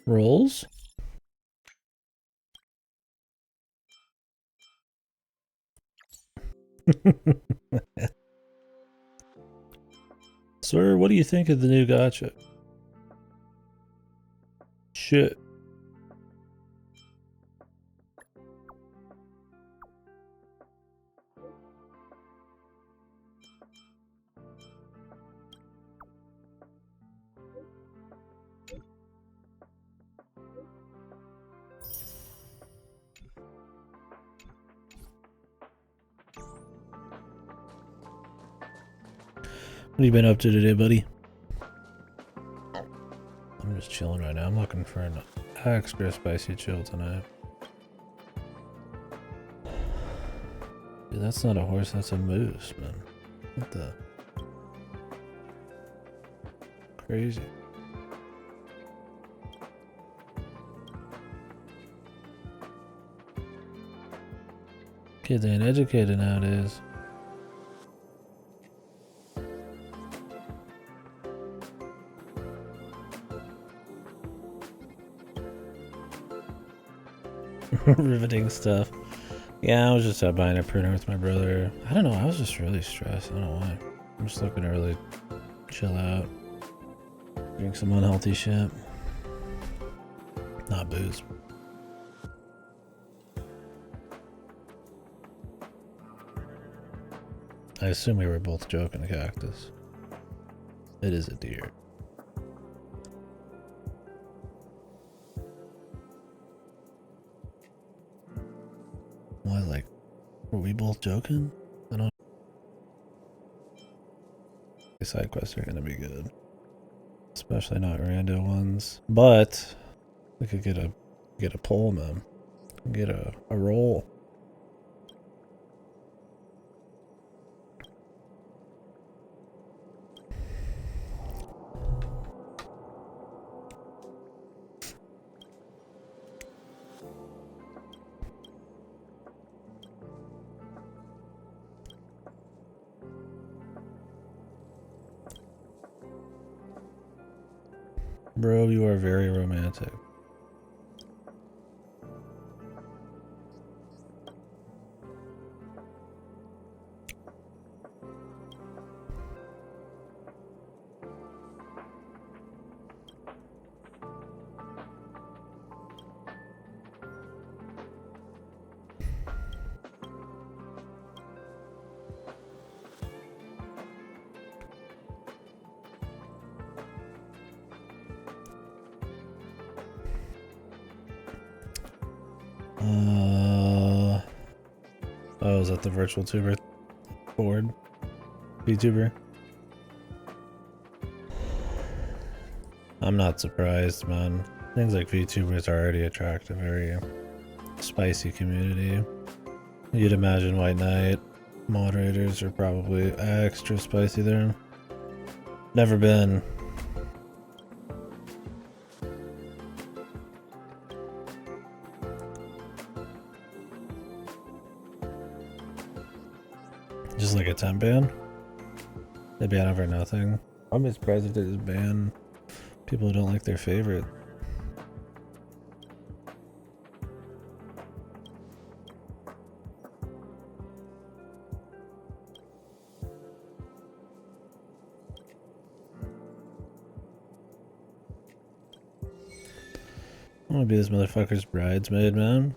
Rolls? Sir, what do you think of the new gacha? Shit. What have you been up to today, buddy? I'm just chilling right now. I'm looking for an extra spicy chill tonight. Dude, that's not a horse, that's a moose, man. What the? Crazy. Kids ain't educated nowadays. Riveting stuff. Yeah, I was just out buying a printer with my brother. I don't know, I was just really stressed. I don't know why. I'm just looking to really chill out. Drink some unhealthy shit. Not booze. I assume we were both joking, Cactus. It is a deer. Why, like, were we both joking? I don't know. The side quests are gonna be good. Especially not rando ones. But we could get a poll, man. Get a roll. Bro, you are very romantic. Oh, is that the virtual tuber board? VTuber? I'm not surprised, man. Things like VTubers are already attract a very spicy community. You'd imagine White Knight moderators are probably extra spicy there. Never been. Just like a temp ban? They ban over nothing. I'd be surprised if they just ban people who don't like their favorite. I wanna be this motherfucker's bridesmaid, man.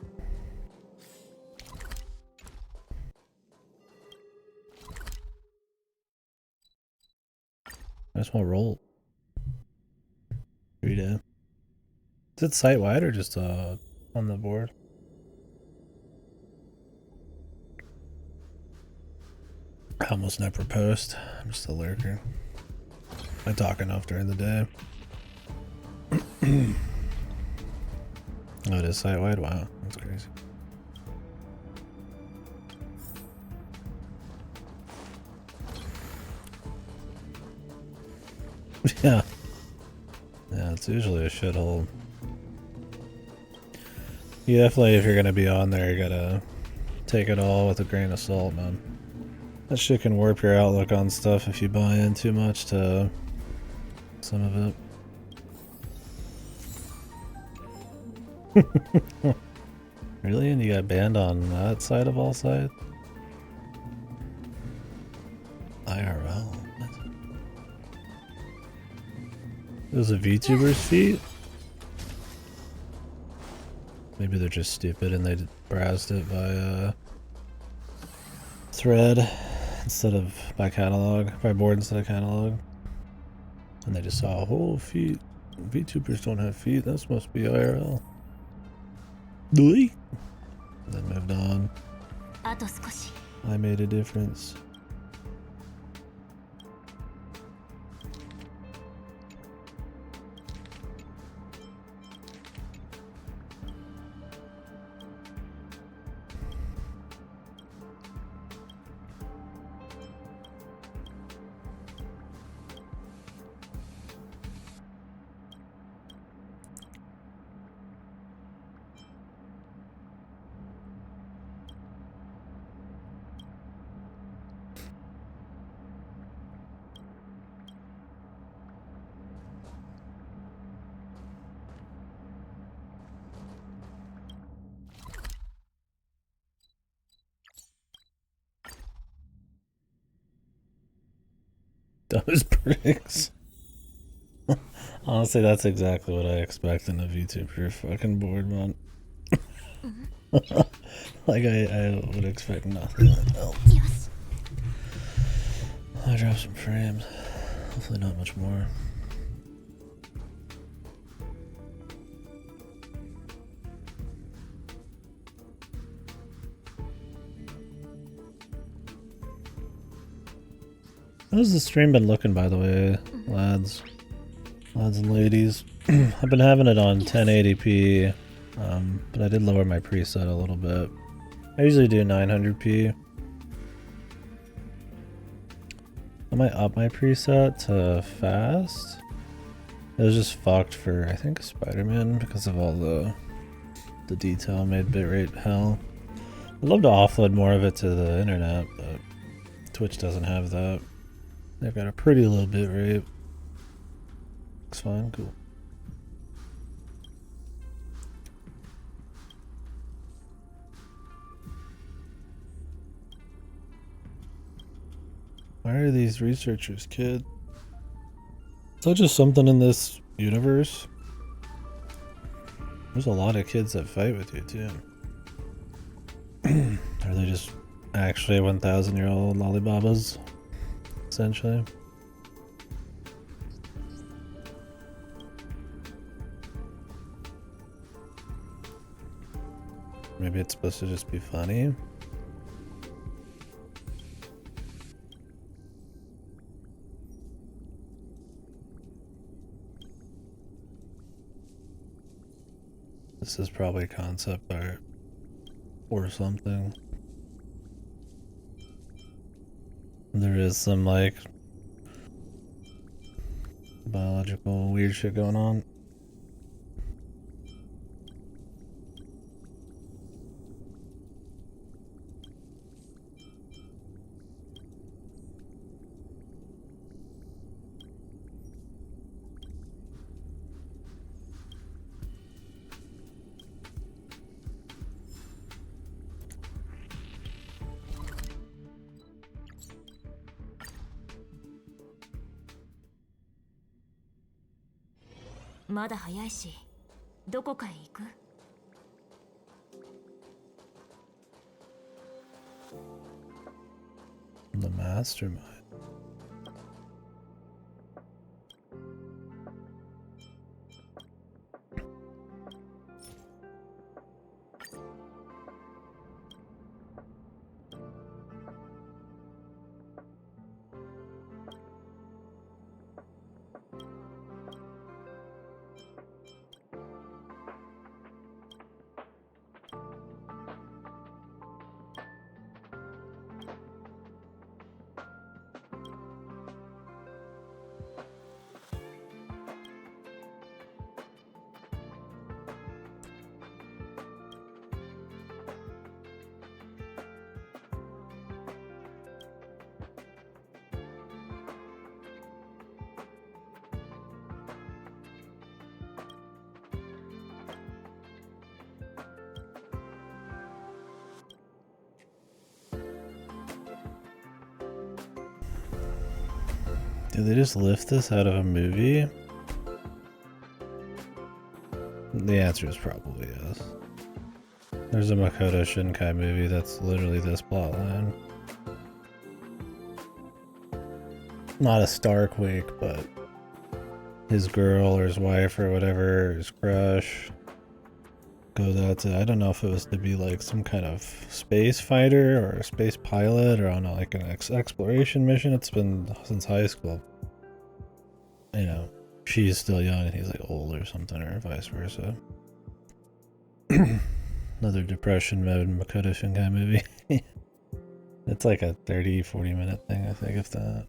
I just want to roll. Every day. Is it site wide or just on the board? I almost never post. I'm just a lurker. I talk enough during the day. Oh, it is site wide? Wow, that's crazy. Yeah. Yeah, it's usually a shithole. You definitely, if you're gonna be on there, you gotta take it all with a grain of salt, man. That shit can warp your outlook on stuff if you buy in too much to some of it. Really? And you got banned on that side of all sides? IRL? What? It was a VTuber's feat? Maybe they're just stupid and they browsed it via thread instead of by catalog, by board instead of catalog. And they just saw a whole feed. VTubers don't have feet, that's supposed to be IRL. Then moved on. I made a difference. Those bricks. Honestly, that's exactly what I expect in a VTuber fucking board mod. Like, I would expect nothing else. I dropped some frames. Hopefully not much more. How's the stream been looking, by the way, lads? Lads and ladies. I've been having it on 1080p, but I did lower my preset a little bit. I usually do 900p. I might up my preset to fast. It was just fucked for, I think, Spider-Man because of all the detail made bitrate hell. I'd love to offload more of it to the internet, but Twitch doesn't have that. They've got a pretty low bitrate. Looks fine, cool. Why are these researchers, kid? Is that just something in this universe? There's a lot of kids that fight with you, too. Are they just actually 1,000-year-old lollibabas? Essentially. Maybe it's supposed to just be funny. This is probably concept art or something. There is some like biological weird shit going on. The mastermind. Did they just lift this out of a movie? The answer is probably yes. There's a Makoto Shinkai movie that's literally this plotline. Not a Starquake, but his girl or his wife or whatever, his crush, goes out to, I don't know if it was to be like some kind of space fighter or a space pilot or on like an exploration mission. It's been since high school. You know, she's still young and he's like old or something, or vice versa. Another depression mode Makoto Shinkai movie. It's like a 30-40 minute thing, I think, if that.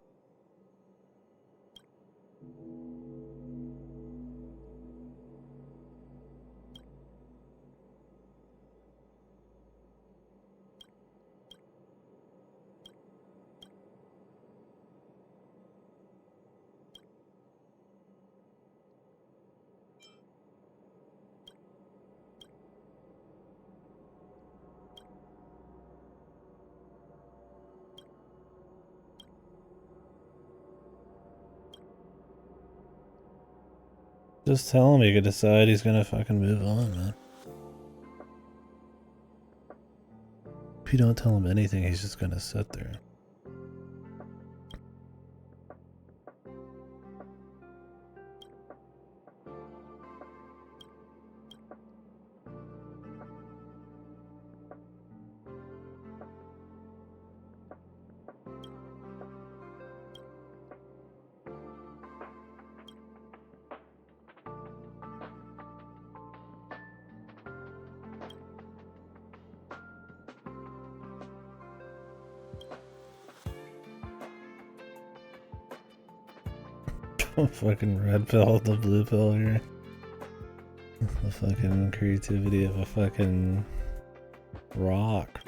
Just tell him he could decide he's gonna fucking move on, man. If you don't tell him anything, he's just gonna sit there. Fucking red pill, the blue pill here. The fucking creativity of a fucking rock.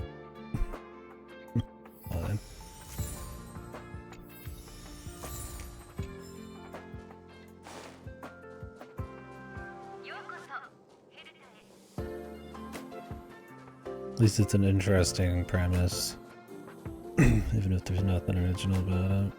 Fine. At least it's an interesting premise, even if there's nothing original about it.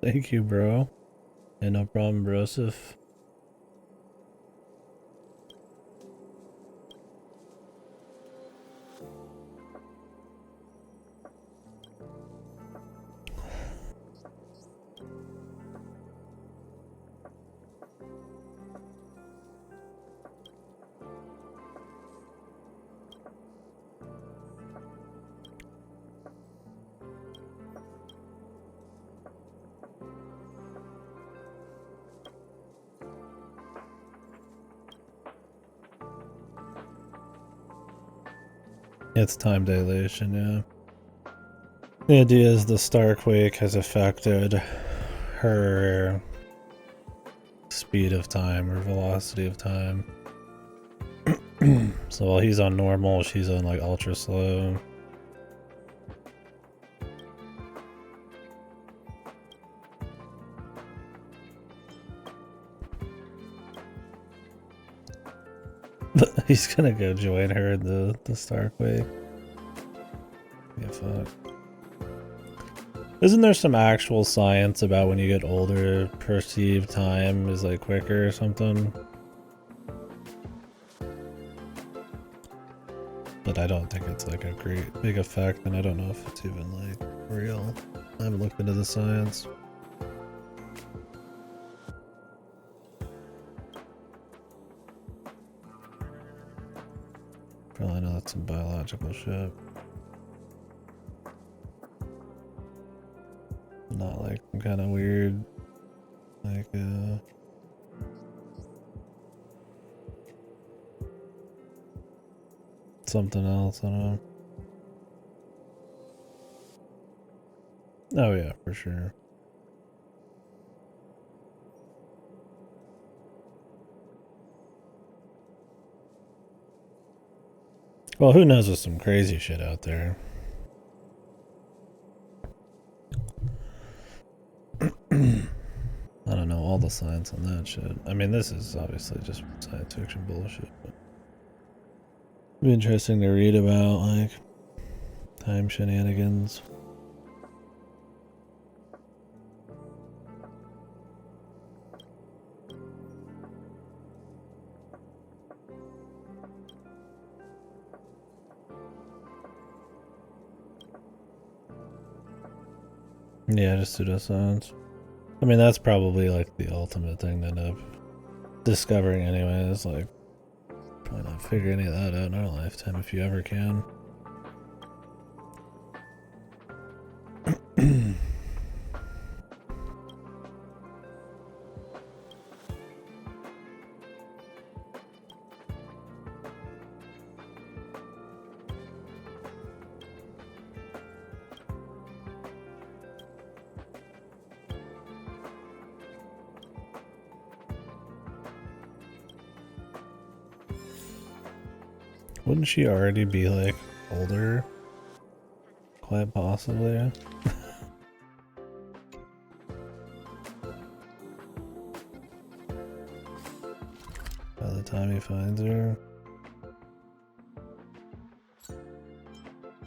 Thank you, bro. And no problem, brosif. It's time dilation, yeah. The idea is the Starquake has affected her speed of time or velocity of time. So while he's on normal, she's on like ultra slow. He's gonna go join her in the Starquake. Yeah, fuck. Isn't there some actual science about when you get older, perceived time is like quicker or something? But I don't think it's like a great big effect, and I don't know if it's even like real. I haven't looked into the science. Probably know that's some biological shit. Not like some kind of weird, like, something else, I don't know. Oh yeah, for sure. Well, who knows, with some crazy shit out there. I don't know all the science on that shit. I mean, this is obviously just science fiction bullshit, but it'd be interesting to read about, like, time shenanigans. Yeah, just pseudoscience. I mean, that's probably like the ultimate thing to end up discovering anyway. Is like, probably not figure any of that out in our lifetime if you ever can. Wouldn't she already be like older? Quite possibly. By the time he finds her.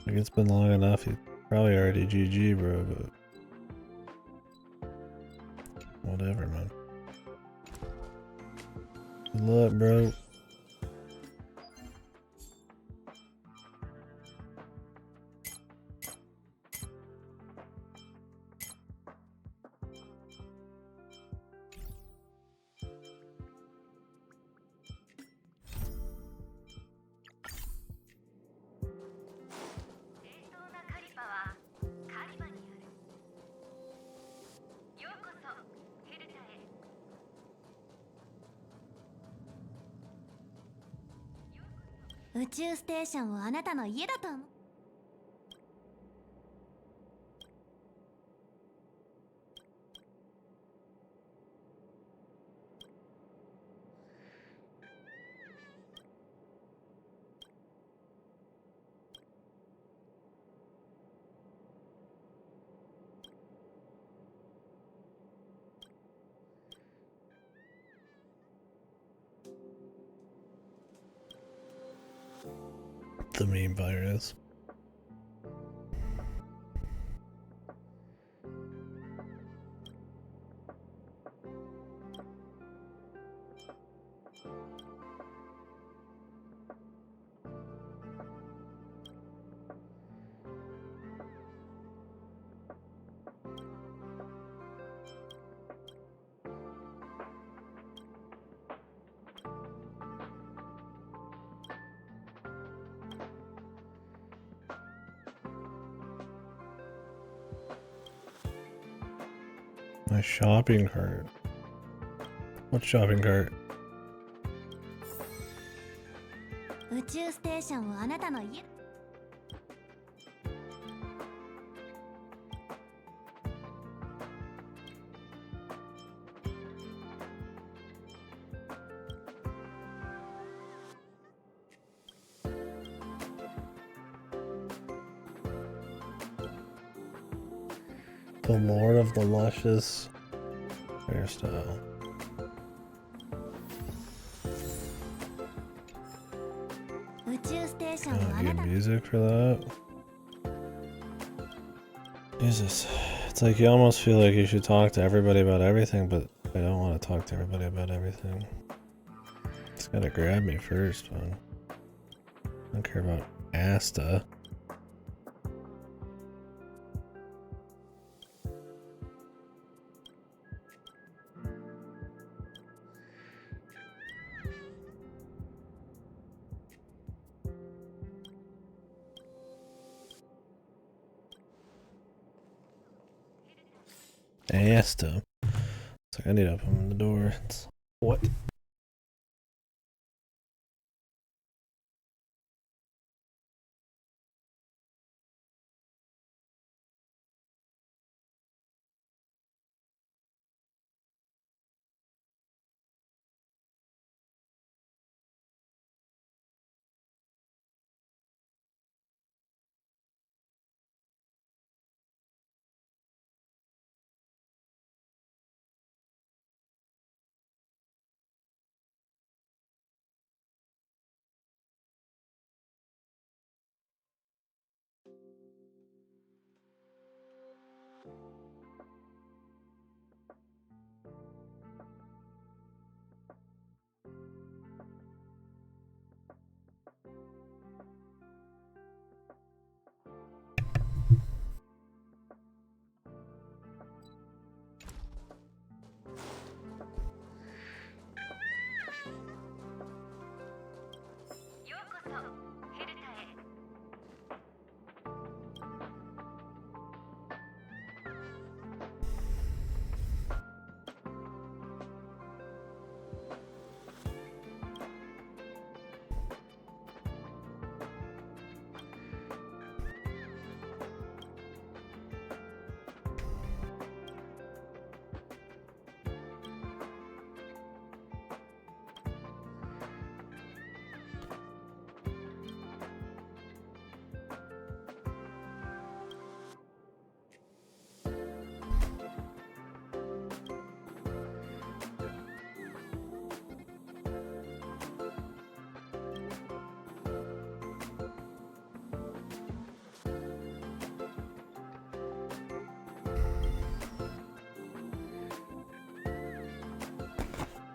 Like, it's been long enough, he's probably already GG, bro, but whatever, man. Good luck, bro. The meme virus. My shopping cart. What shopping cart? The Lord of the Luscious hairstyle. Good music for that. Jesus. It's like you almost feel like you should talk to everybody about everything, but I don't want to talk to everybody about everything. It's gotta grab me first, man. I don't care about Asta. Asta. It's like I need to open the door. It's what?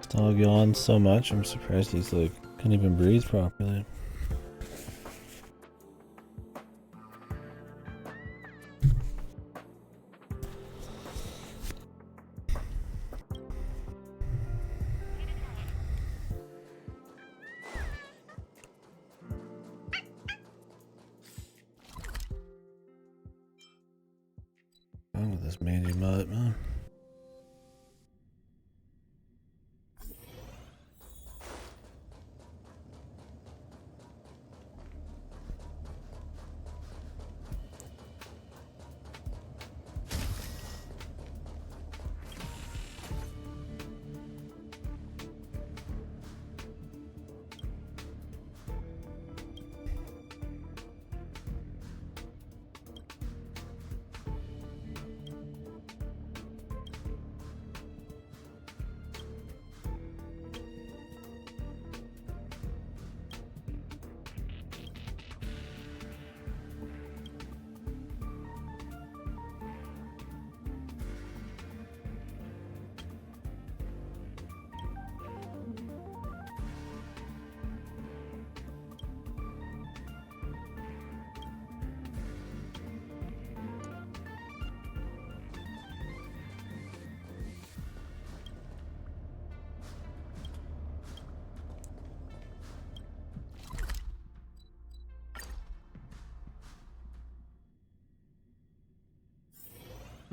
Dog yawns so much, I'm surprised he's like, can't even breathe properly. What's wrong with this mangy mutt, man?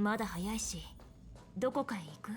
まだ早いし、どこかへ行く？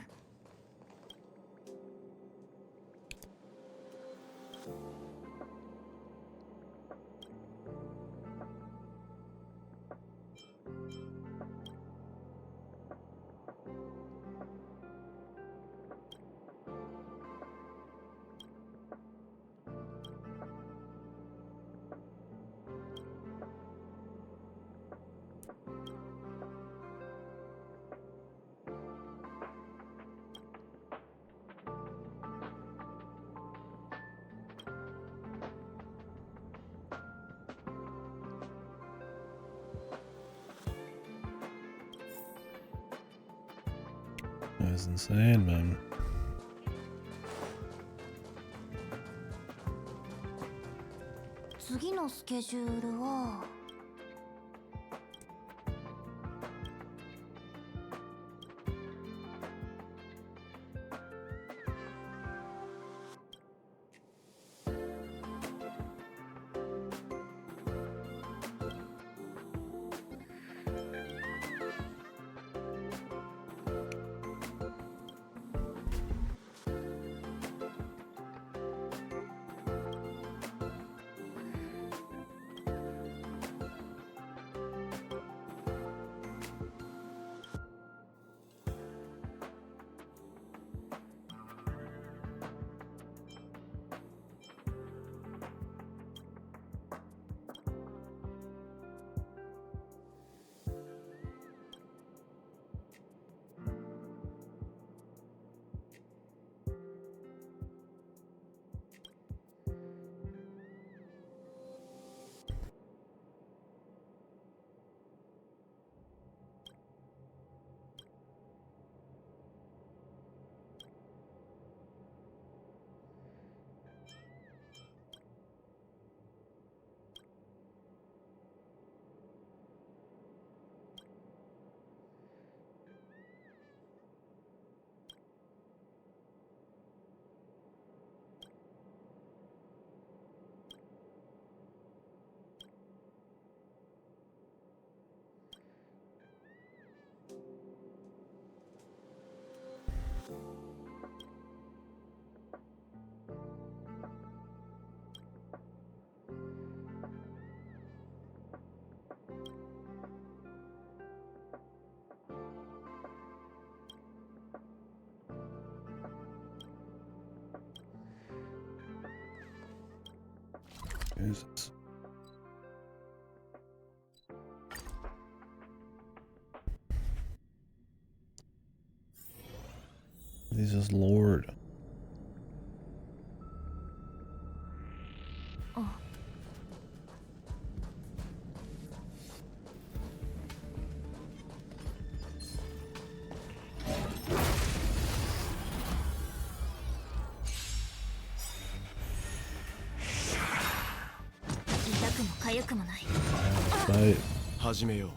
That was insane, man.次のスケジュールはJesus. Jesus Lord. 痒くもない。Fight. 始めよう。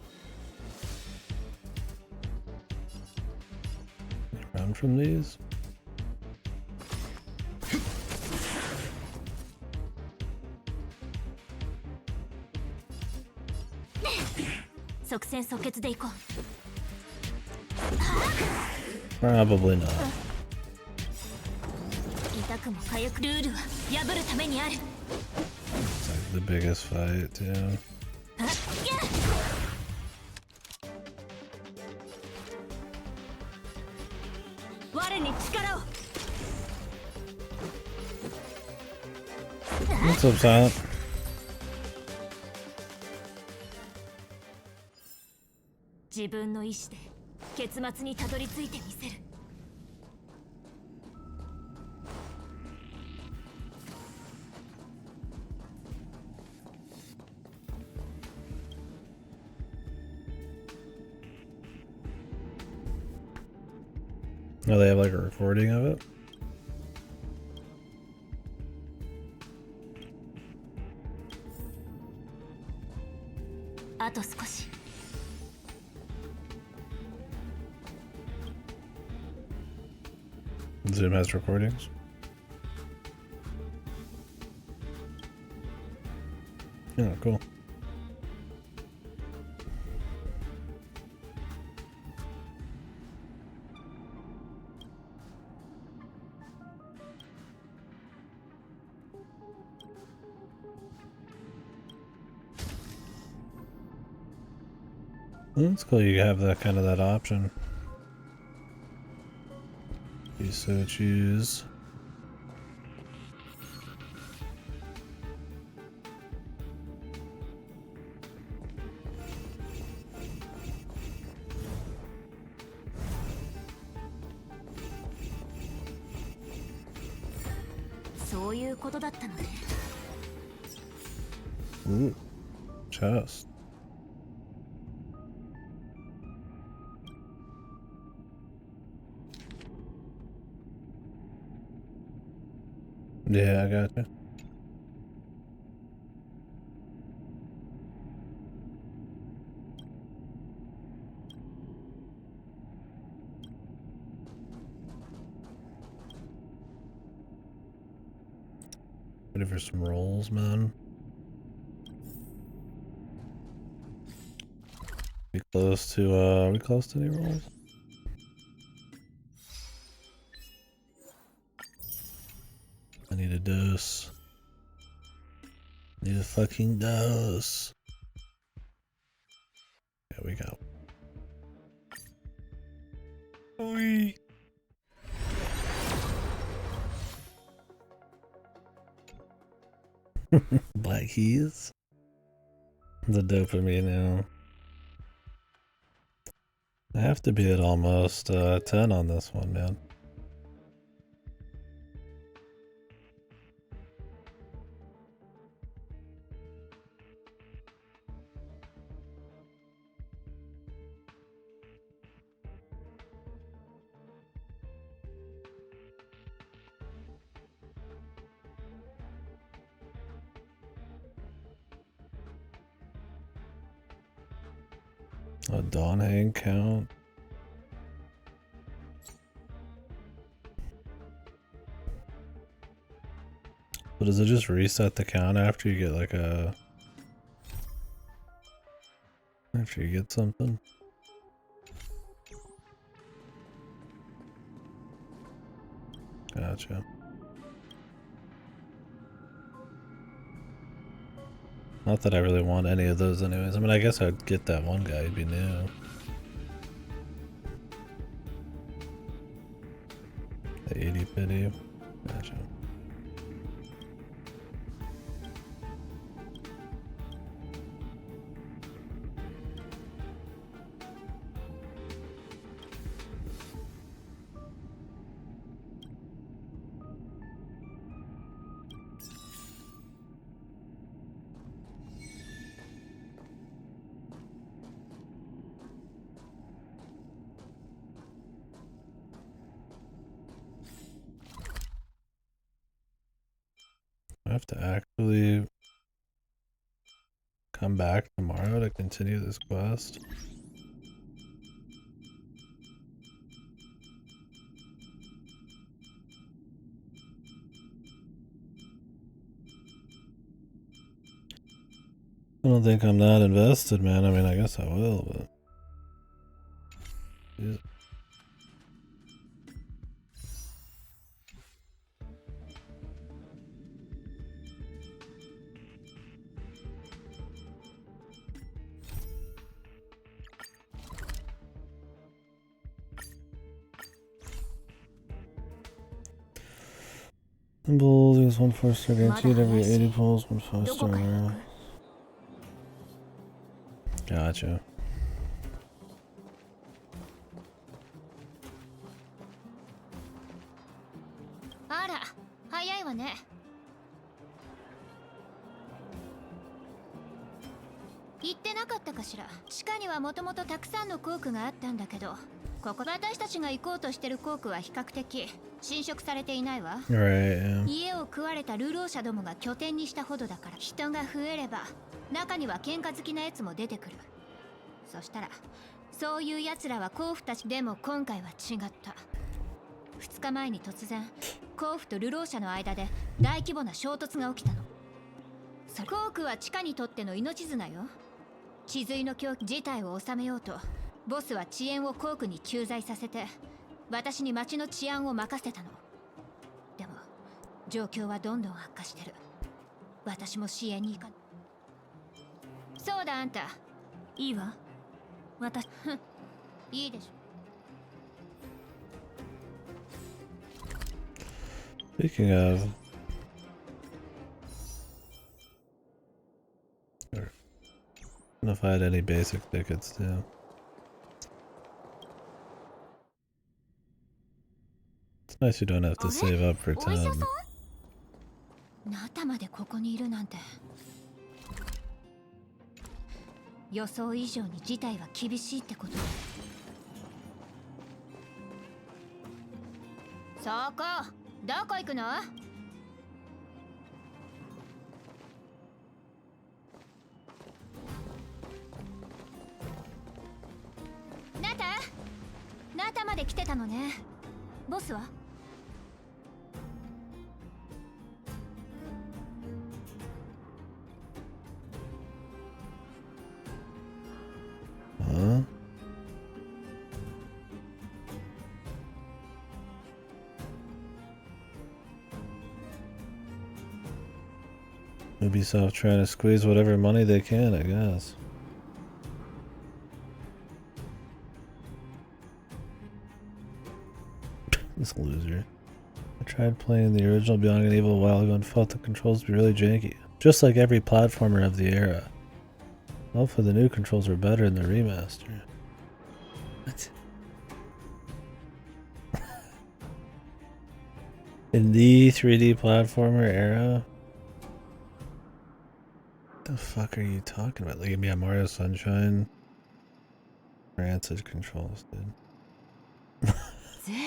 Run from these? 即戦即決でいこう。 Probably not. 痛くも痒くルールは破るためにある。 It's like the biggest fight, too. 我に力を。 What's up, Silent? 自分の意志で結末にたどり着いてみせる。 Oh, they have like a recording of it? あと少し。 Zoom has recordings? Oh, cool. That's cool. You have that kind of that option. If you so choose. Ooh, chest. Yeah, I got you. Ready for some rolls, man. We close to are we close to any rolls? I need a dose. Need a fucking dose. There we go. Oi. Black keys? The dopamine now. I have to be at almost 10 on this one, man. A Dawn Hang count. But does it just reset the count after you get like a... After you get something? Gotcha. Not that I really want any of those anyways. I mean, I guess I'd get that one guy, he'd be new. The 80 pity. Gotcha. I have to actually come back tomorrow to continue this quest. I don't think I'm that invested, man. I mean, I guess I will, but... Yeah. Symbols, use 1 4-star guaranteed every 80 pulls, 1 5-star. Gotcha. Ara, 早いわね。言ってなかったかしら。地下にはもともとたくさんの鉱区があったんだけど、ここ私たちが行こうとしてる鉱区は比較的侵食されていないわ。Right, yeah. 家を食われた流浪者どもが拠点にしたほどだから、人が増えれば中には喧嘩好きなやつも出てくる。そしたらそういうやつらは甲府たちでも今回は違った。2日前に突然甲府と流浪者の間で大規模な衝突が起きたの。甲府は地下にとっての命綱よ。治水の狂気事態を収めようとボスは遅延を甲府に駐在させて私に町の治安を任せたの。でも状況はどんどん悪化してる。私も支援に行か。そうだ、あんたいいわ。私いいでしょ。Speaking of... I don't know if I had any basic tickets too. It's nice you don't have to save up for 10. なたまでここにいるなんて。予想以上に事態は厳しいってこと。そこどこ行くの？まで来てたのね。ボスは？ Huh? Ubisoft trying to squeeze whatever money they can, I guess. This loser. I tried playing the original Beyond Good and Evil a while ago and felt the controls to be really janky. Just like every platformer of the era. Hopefully the new controls are better in the remaster. What? In the 3D platformer era? What the fuck are you talking about? Like, yeah, Mario Sunshine? Rancid controls, dude.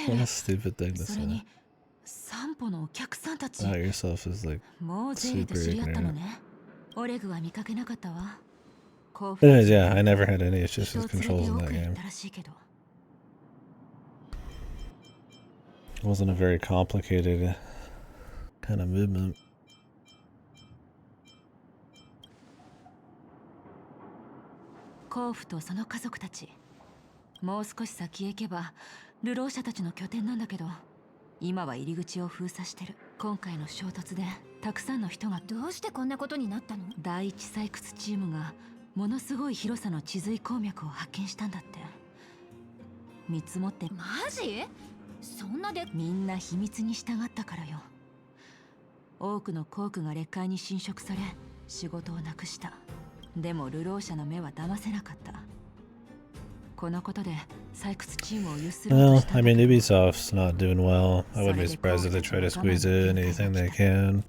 What a stupid thing to say. Not yourself is like super ignorant. Anyways, yeah, I never had any issues with controls in that game. It wasn't a very complicated kind of movement. 甲府とその家族たち、もう少し先へ行けば流浪者たちの拠点なんだけど、今は入り口を封鎖してる。今回の衝突でたくさんの人が。どうしてこんなことになったの？第一採掘チームがものすごい広さの地髄鉱脈を発見したんだって。見積もって。マジ？そんなで。みんな秘密に従ったからよ。多くの鉱区が劣化に侵食され仕事をなくした。でも流浪者の目は騙せなかった。このことで採掘チームを有する。Well, I mean, Ubisoft's not doing well. I wouldn't be surprised if they try to squeeze in anything they can.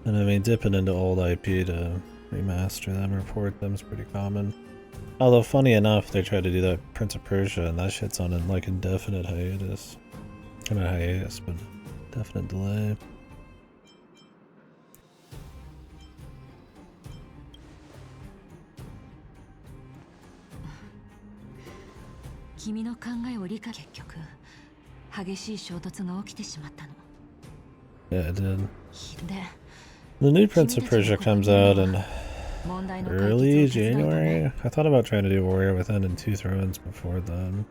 And I mean, dipping into old IP to remaster them or port them is pretty common. Although, funny enough, they tried to do that Prince of Persia, and that shit's on an like indefinite hiatus. Not hiatus, but definite delay. 君の考えを理解。結局激しい衝突が起きてしまったの。 Yeah, it did. で The new Prince of Persia comes out in early January. I thought about trying to do Warrior Within and Two Thrones before then.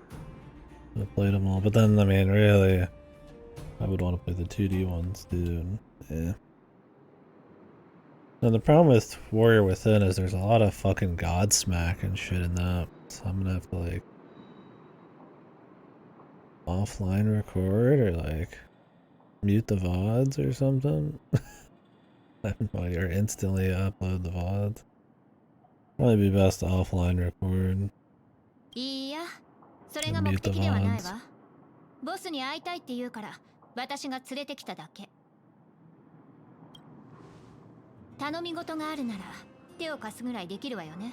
I played them all, but then, I mean, really, I would want to play the 2D ones, dude. Yeah. Now, the problem with Warrior Within is there's a lot of fucking Godsmack and shit in that, so I'm gonna have to, like, offline record or, like, mute the VODs or something. I don't know, or instantly upload the VODs. Probably be best to offline record. いいや、それが目的ではないわ。ボスに会いたいって言うから私が連れてきただけ。頼み事があるなら手を貸すぐらいできるわよね。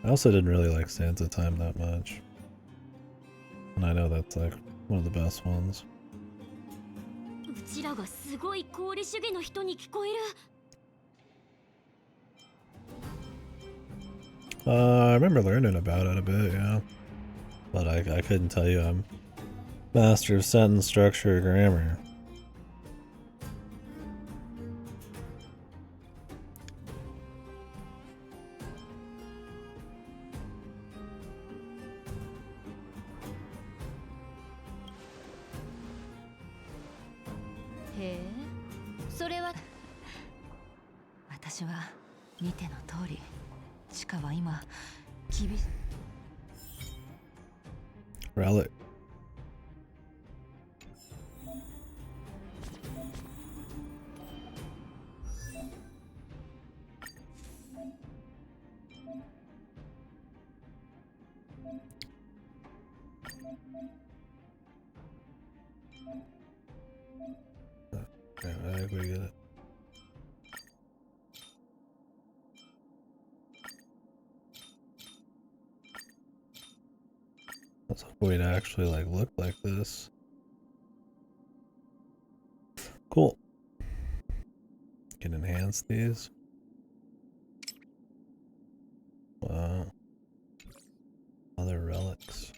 I also didn't really like Sands of Time that much. And I know that's like one of the best ones. うちらがすごい功利主義の人に聞こえる。I remember learning about it a bit, yeah. But I couldn't tell you I'm master of sentence structure or grammar. Hey, それは私は見ての通り、地下は今厳しい。 Relic. Okay, I think we get it. Let's hope we'd actually like look like this. Cool. Can enhance these. Wow. Other relics.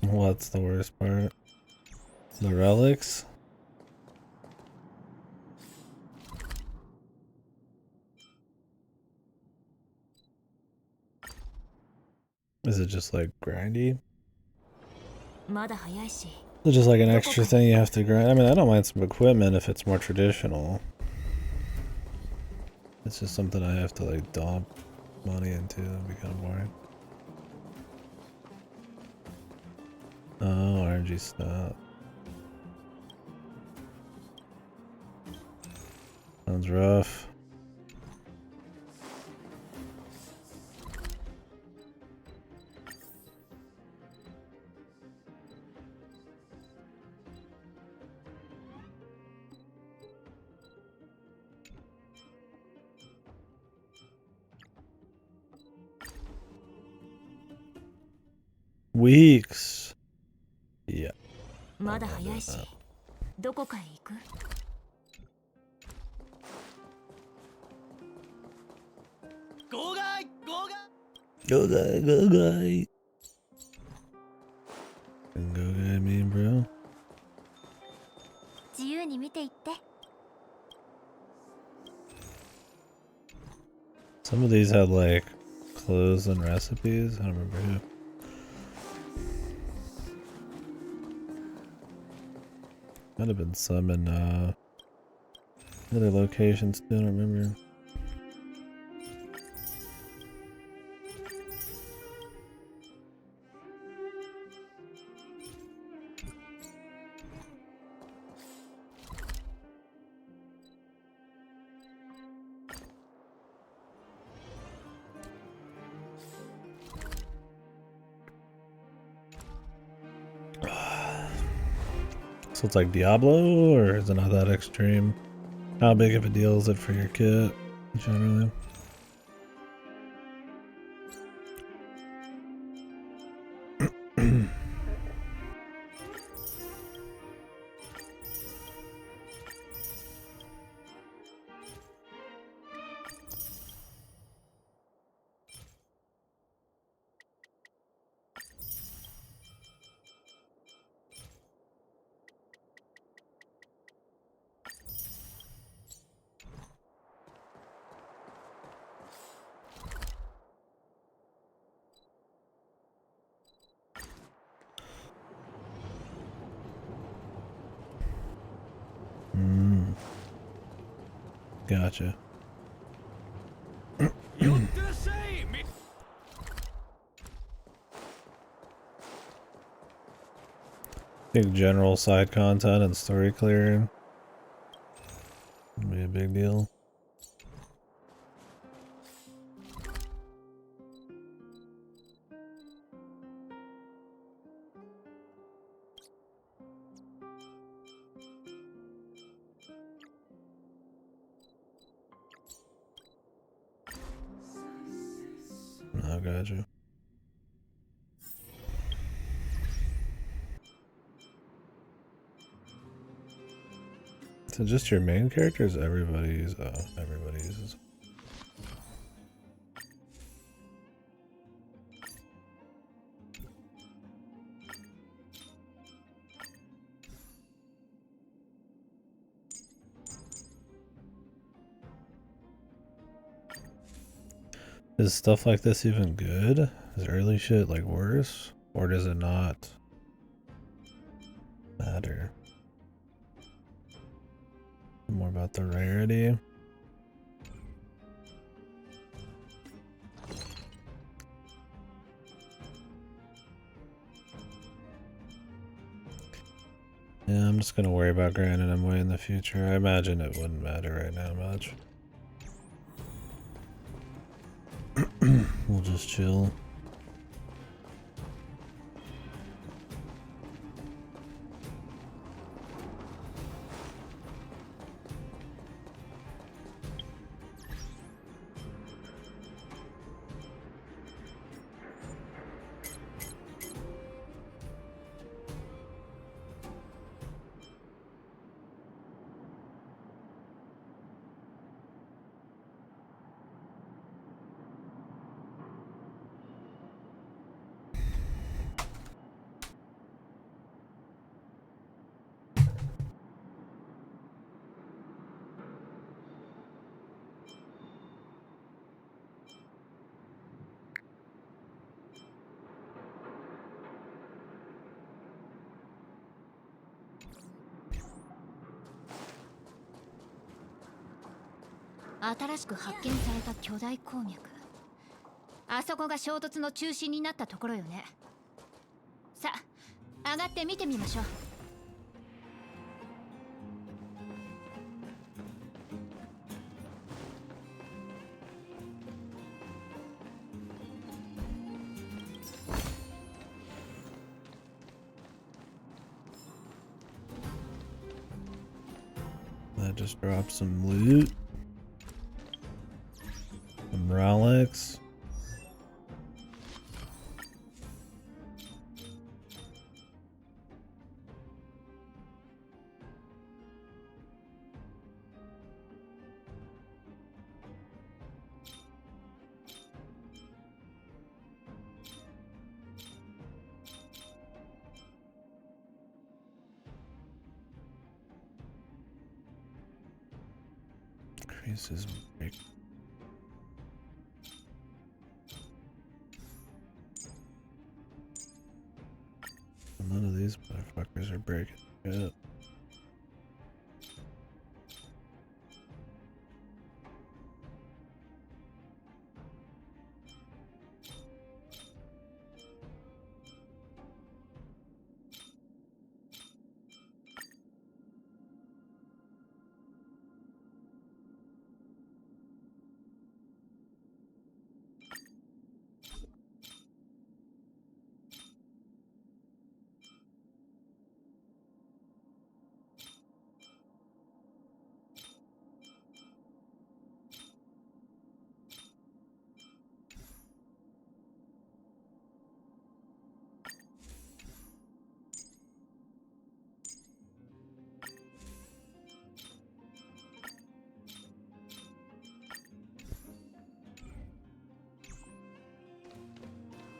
What's the worst part? The relics? Is it just like grindy? まだ早いし Is it just like an extra thing you have to grind? I mean, I don't mind some equipment if it's more traditional. It's just something I have to like dump money into. That'd be kind of boring. Oh, RNG stuff. Sounds rough. Weeks. Yeah. まだ早いしどこかへ行く Go guy, go guy. Go guy, me, bro. 自由に見ていって。 Some of these had like clothes and recipes. I don't remember who. Might have been some in other locations too, I don't remember. So it's like Diablo, or is it not that extreme? How big of a deal is it for your kit, generally? Gotcha. Big general side content and story clearing would be a big deal. Oh, gotcha. So just your main characters? Everybody uses. Oh, everybody uses. Is stuff like this even good? Is early shit like worse? Or does it not matter? More about the rarity. Yeah, I'm just gonna worry about granting them way in the future. I imagine it wouldn't matter right now much. We'll just chill. 新しく発見された巨大鉱脈。あそこが衝突の中心になったところよね。さあ、上がって見てみましょう。That just dropped some loot. Some relics. Increases break. None of these motherfuckers are breaking shit.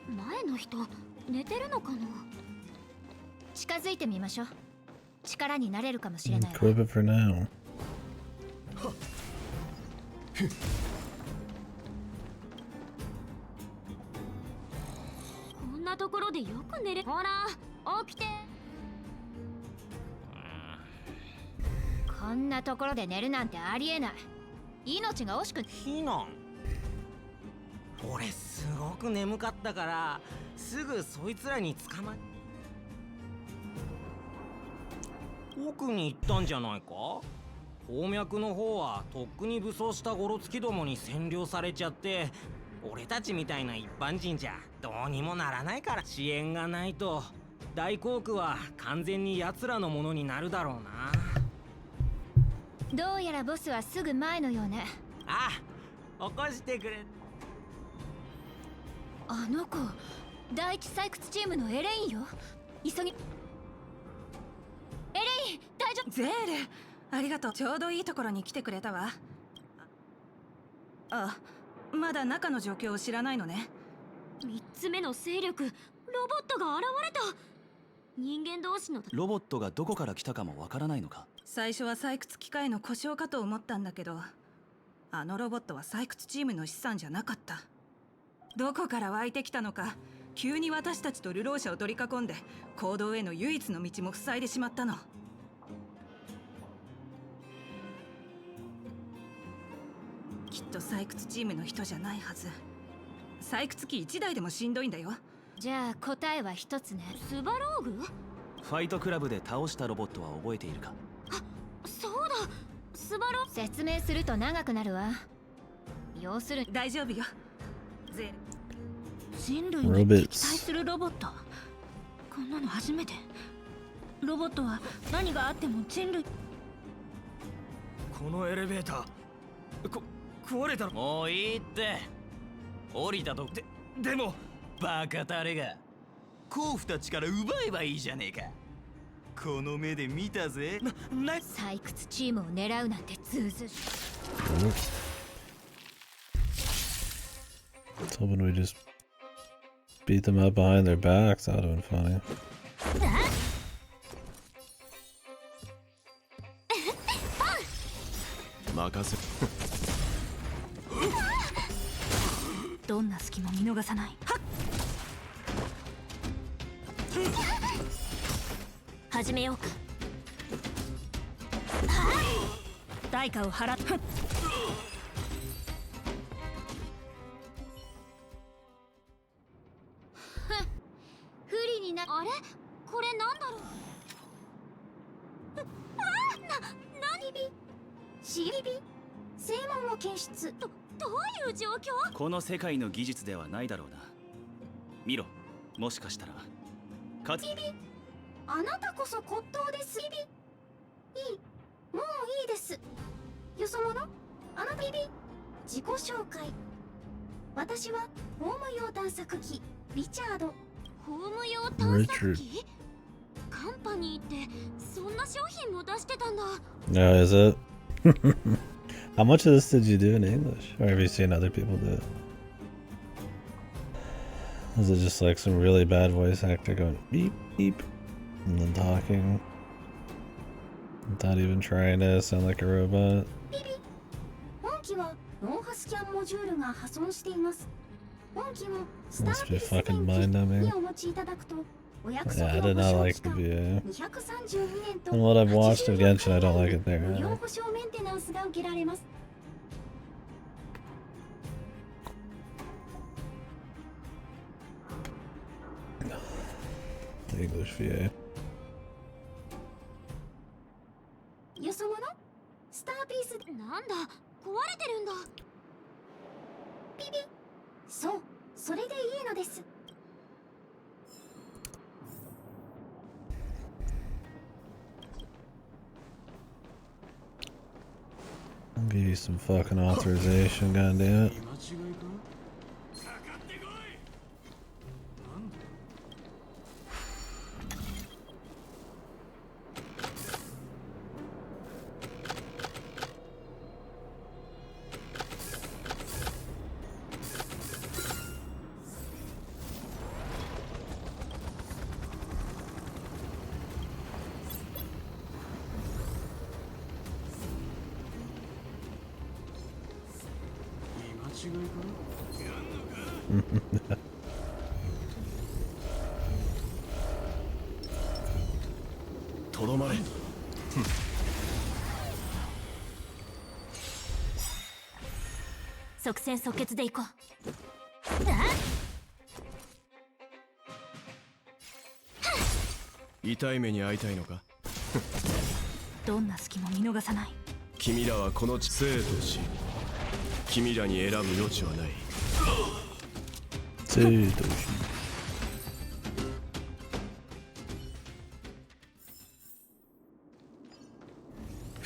前の人寝てるのかな。近づいてみましょう。力になれるかもしれないわ。 Equip it for now. こんなところでよく寝れ。ほら起きて。こんなところで寝るなんてありえない。命が惜しく。ヒノン、俺すごく眠かったからすぐそいつらに捕まえ。奥に行ったんじゃないか。鉱脈の方はとっくに武装したゴロツキどもに占領されちゃって、俺たちみたいな一般人じゃどうにもならないから、支援がないと大航空は完全に奴らのものになるだろうな。どうやらボスはすぐ前のようね。あ、起こしてくれ。あの子、第一採掘チームのエレインよ。急ぎ。エレイン、大丈夫。ゼール、ありがとう。ちょうどいいところに来てくれたわ。あ、まだ中の状況を知らないのね。3つ目の勢力、ロボットが現れた。人間同士の。ロボットがどこから来たかもわからないのか。最初は採掘機械の故障かと思ったんだけど、あのロボットは採掘チームの資産じゃなかった。どこから湧いてきたのか、急に私たちと流浪者を取り囲んで坑道への唯一の道も塞いでしまったの。きっと採掘チームの人じゃないはず。採掘機1台でもしんどいんだよ。じゃあ答えは一つね。スバローグ？ファイトクラブで倒したロボットは覚えているか。そうだ、スバロ。説明すると長くなるわ。要するに大丈夫よ。ゼール、人類に敵対するロボット。こんなの初めて。ロボットは何があっても人類。このエレベーター壊れたの。もういいって。降りたとでもバカタレが甲府たちから奪えばいいじゃねえか。この目で見たぜ。採掘チームを狙うなんてずうずうしい。 I was hoping we just beat them up behind their backs. That would have been funny. 任せ。どんな隙も見逃さない。はっ、始めようか。代価を払っ。あれこれなんだろう。何ビシリビ正門を検出。どういう状況？この世界の技術ではないだろうな。見ろ、もしかしたらかつあなたこそ骨董ですビビ。いい、もういいです。よそ者、あのビビ。自己紹介。私はホーム用探索機リチャード。ホーム用探索機？カンパニーってそんな商品も出してたんだ。No, is it? How much of this did you do in English? Or have you seen other people do it? Is it just like some really bad voice actor going beep beep and then talking without even trying to sound like a robot? ビビ。本機は脳波スキャンモジュールが破損しています。本機をスタ Must ー be ピース fucking 電 mind 気に numbing. お持ちいただくとお約 Yeah, 束 I の did 保 not 証 like 期 the 間 VA. 232年と And what I've watched of Genshin, I don't like it 無 there 料 either. 保証メンテナンスが受けられます。 The English VA. よそ者スターピース。なんだ壊れてるんだ。ビビ。そう、それでいいのです。 I'll give you some fucking authorization, goddammit. とどまれ。即戦即決でいこう。痛い目に遭いたいのか。どんな隙も見逃さない。君らはこの生と死、君らに選ぶ余地はない。生と死。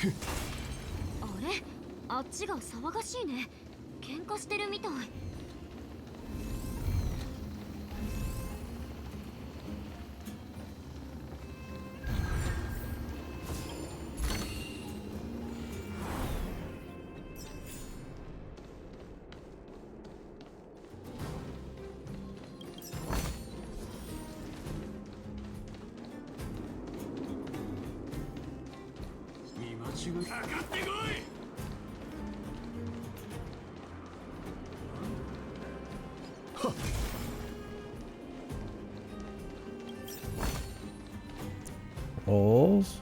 あれあっちが騒がしいね。喧嘩してるみたい。Holes?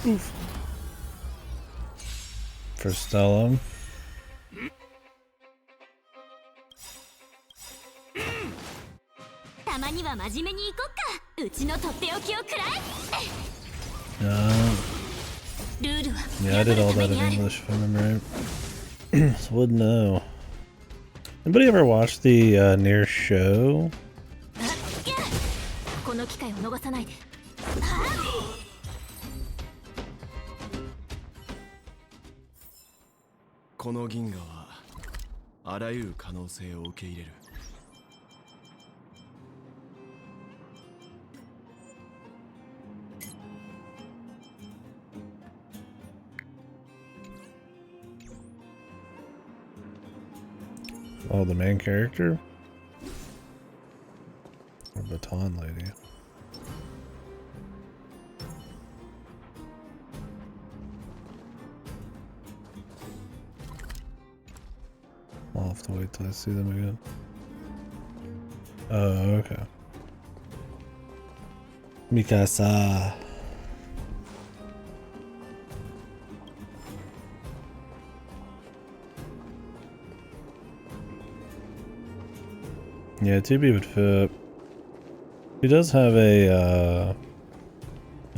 Oof. For Stella. たまには真面目に行こっか。うちのとっておきをくらえ。 ルールは Yeah, I did all 破るた that め in にある。 English if I remember right. So wouldn't know. Anybody ever watch the Near Show? この機会を逃さないで。この銀河はあらゆる可能性を受け入れる。Oh, the main character? Or Baton Lady. I'll have to wait till I see them again. Oh, okay. Mikasa. Yeah, 2B would fit. He does have a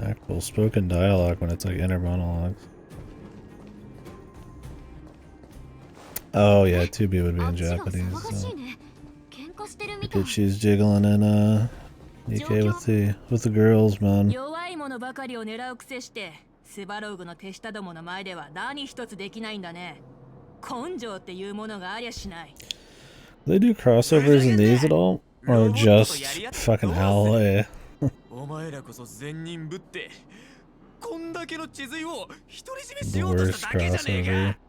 actual spoken dialogue when it's like inner monologues. Oh yeah, 2B would be in Japanese. So. Look at she's jiggling in Nikkei with the girls, man. 弱いものばかりを狙うくせして、スバログの手下どもの前では何一つできないんだね。根性っていうものがありゃしない。 They do crossovers in these at all? Or just fucking alloy? お前らこそ善人ぶってこんだけの地髄を独り占めし The ようとし worst ただけじゃねえ crossover. か。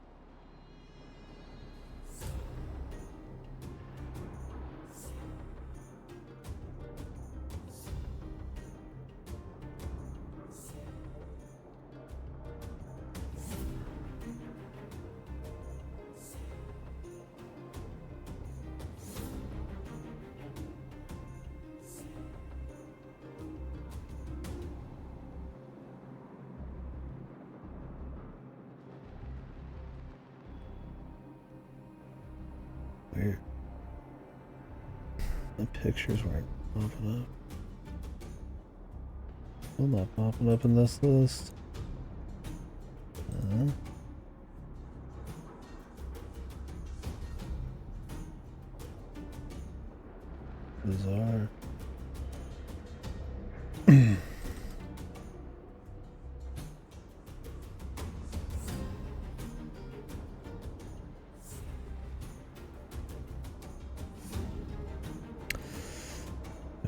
Weird. The pictures weren't popping up. Still not popping up in this list. Bizarre.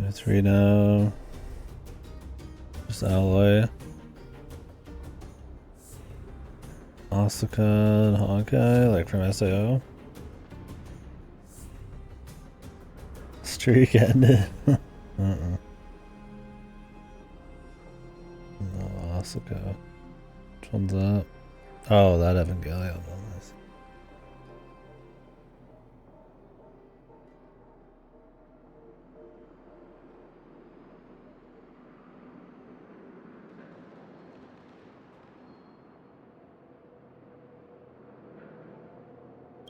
It's Reno. Just alloy. Asuka and Honkai, like from SAO. Streak ended. No, Asuka. Which one's that? Oh, that Evangelion one. Nice.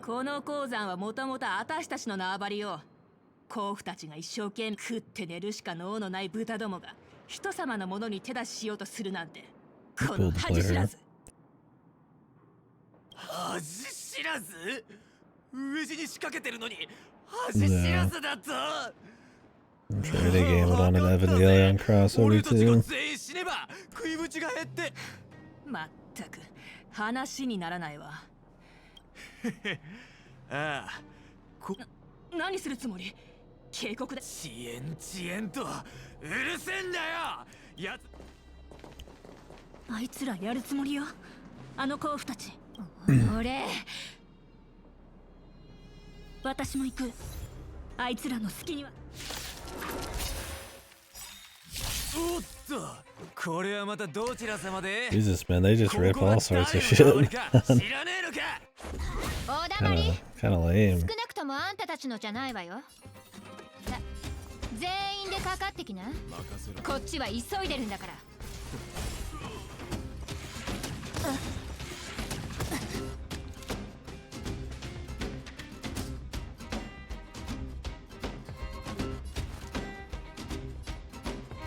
"この鉱山はもともと私たちの縄張りよ。甲府たちが一生懸命食って寝るしか能のない豚どもが人様のものに手出ししようとするなんて、この恥知らず。恥知らず？飢え死に仕掛けてるのに恥知らずだと。 I'm sure they game it on an Evangelion crossover 俺たちが too. 全員死ねば食いぶちが減って。まったく話にならないわ。ああ、何するつもり？警告だ。遅延遅延とうるせえんだよ。やつあいつらやるつもりよ。あの甲府たち。俺私も行く。あいつらの好きには。おっと、これはまたどちら様で。 Jesus, man, they just rip all sorts of shit. 知らねえのか。おだまり Kinda lame. 少なくともあんたたちのじゃないわよ。さ全員でかかってきな。こっちは急いでるんだから。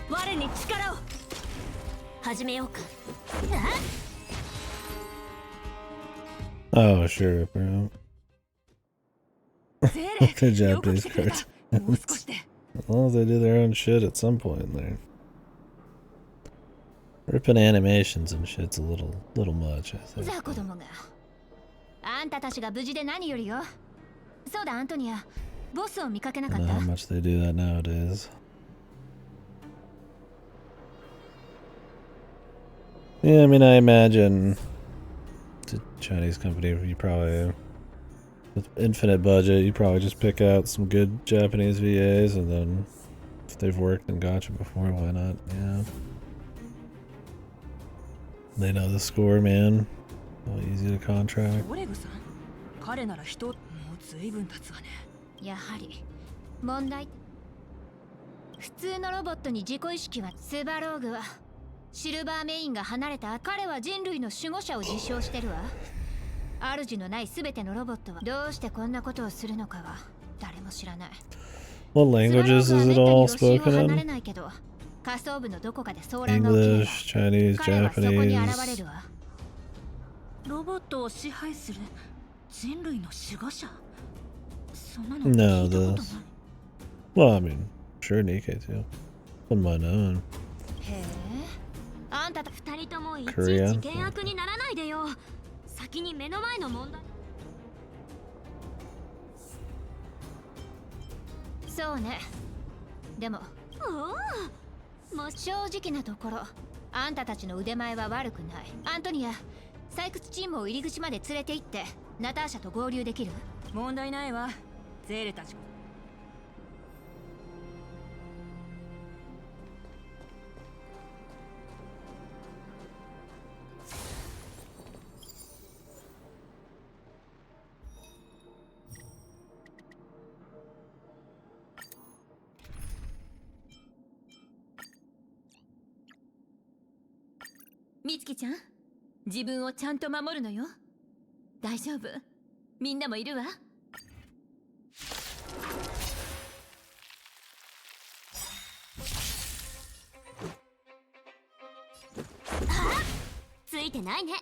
我に力を始めようか。 Oh, sure, bro. ゼレ The よく Japanese 来てくれた。 cartoon. もう少しで。 As long as they do their own shit at some point in there. Ripping animations and shit's a little much, I think. ザ子供があんたたちが無事で何よりよ。そうだアントニア、ボスを見かけな I かっ don't know た how much they do that nowadays. Yeah, I mean, I imagine it's a Chinese company. You probably, with infinite budget, you probably just pick out some good Japanese VAs, and then if they've worked in Gacha before, why not? Yeah. They know the score, man. So easy to contract. オレグさん、彼なら人もう随分経つわね。やはり問題普通のロボットに自己意識はスバローグはシルバーメインが離れた彼は人類の守護者を自称してるわ。主のない全てのロボットはどうしてこんなことをするのかは誰も知らない。 What languages is it all spoken in? ないけど下層部のどこかで騒乱が起きれば English, Chinese, 彼はそこに現れ Japanese. るわ。ロボットを支配する人類の守護者。そんなの No, 聞いたことない。 Well, I mean, sure, Nikkei too. Wouldn't mind knowing. へえ、あんたと二人ともいちいち Korea? 険悪にならないでよ。先に目の前の問題。そうね。でもおお、もし正直なところあんたたちの腕前は悪くない。アントニア、採掘チームを入り口まで連れて行ってナターシャと合流できる？問題ないわ。ゼーレたち。みつきちゃん、自分をちゃんと守るのよ。大丈夫？みんなもいるわ。ついてないね。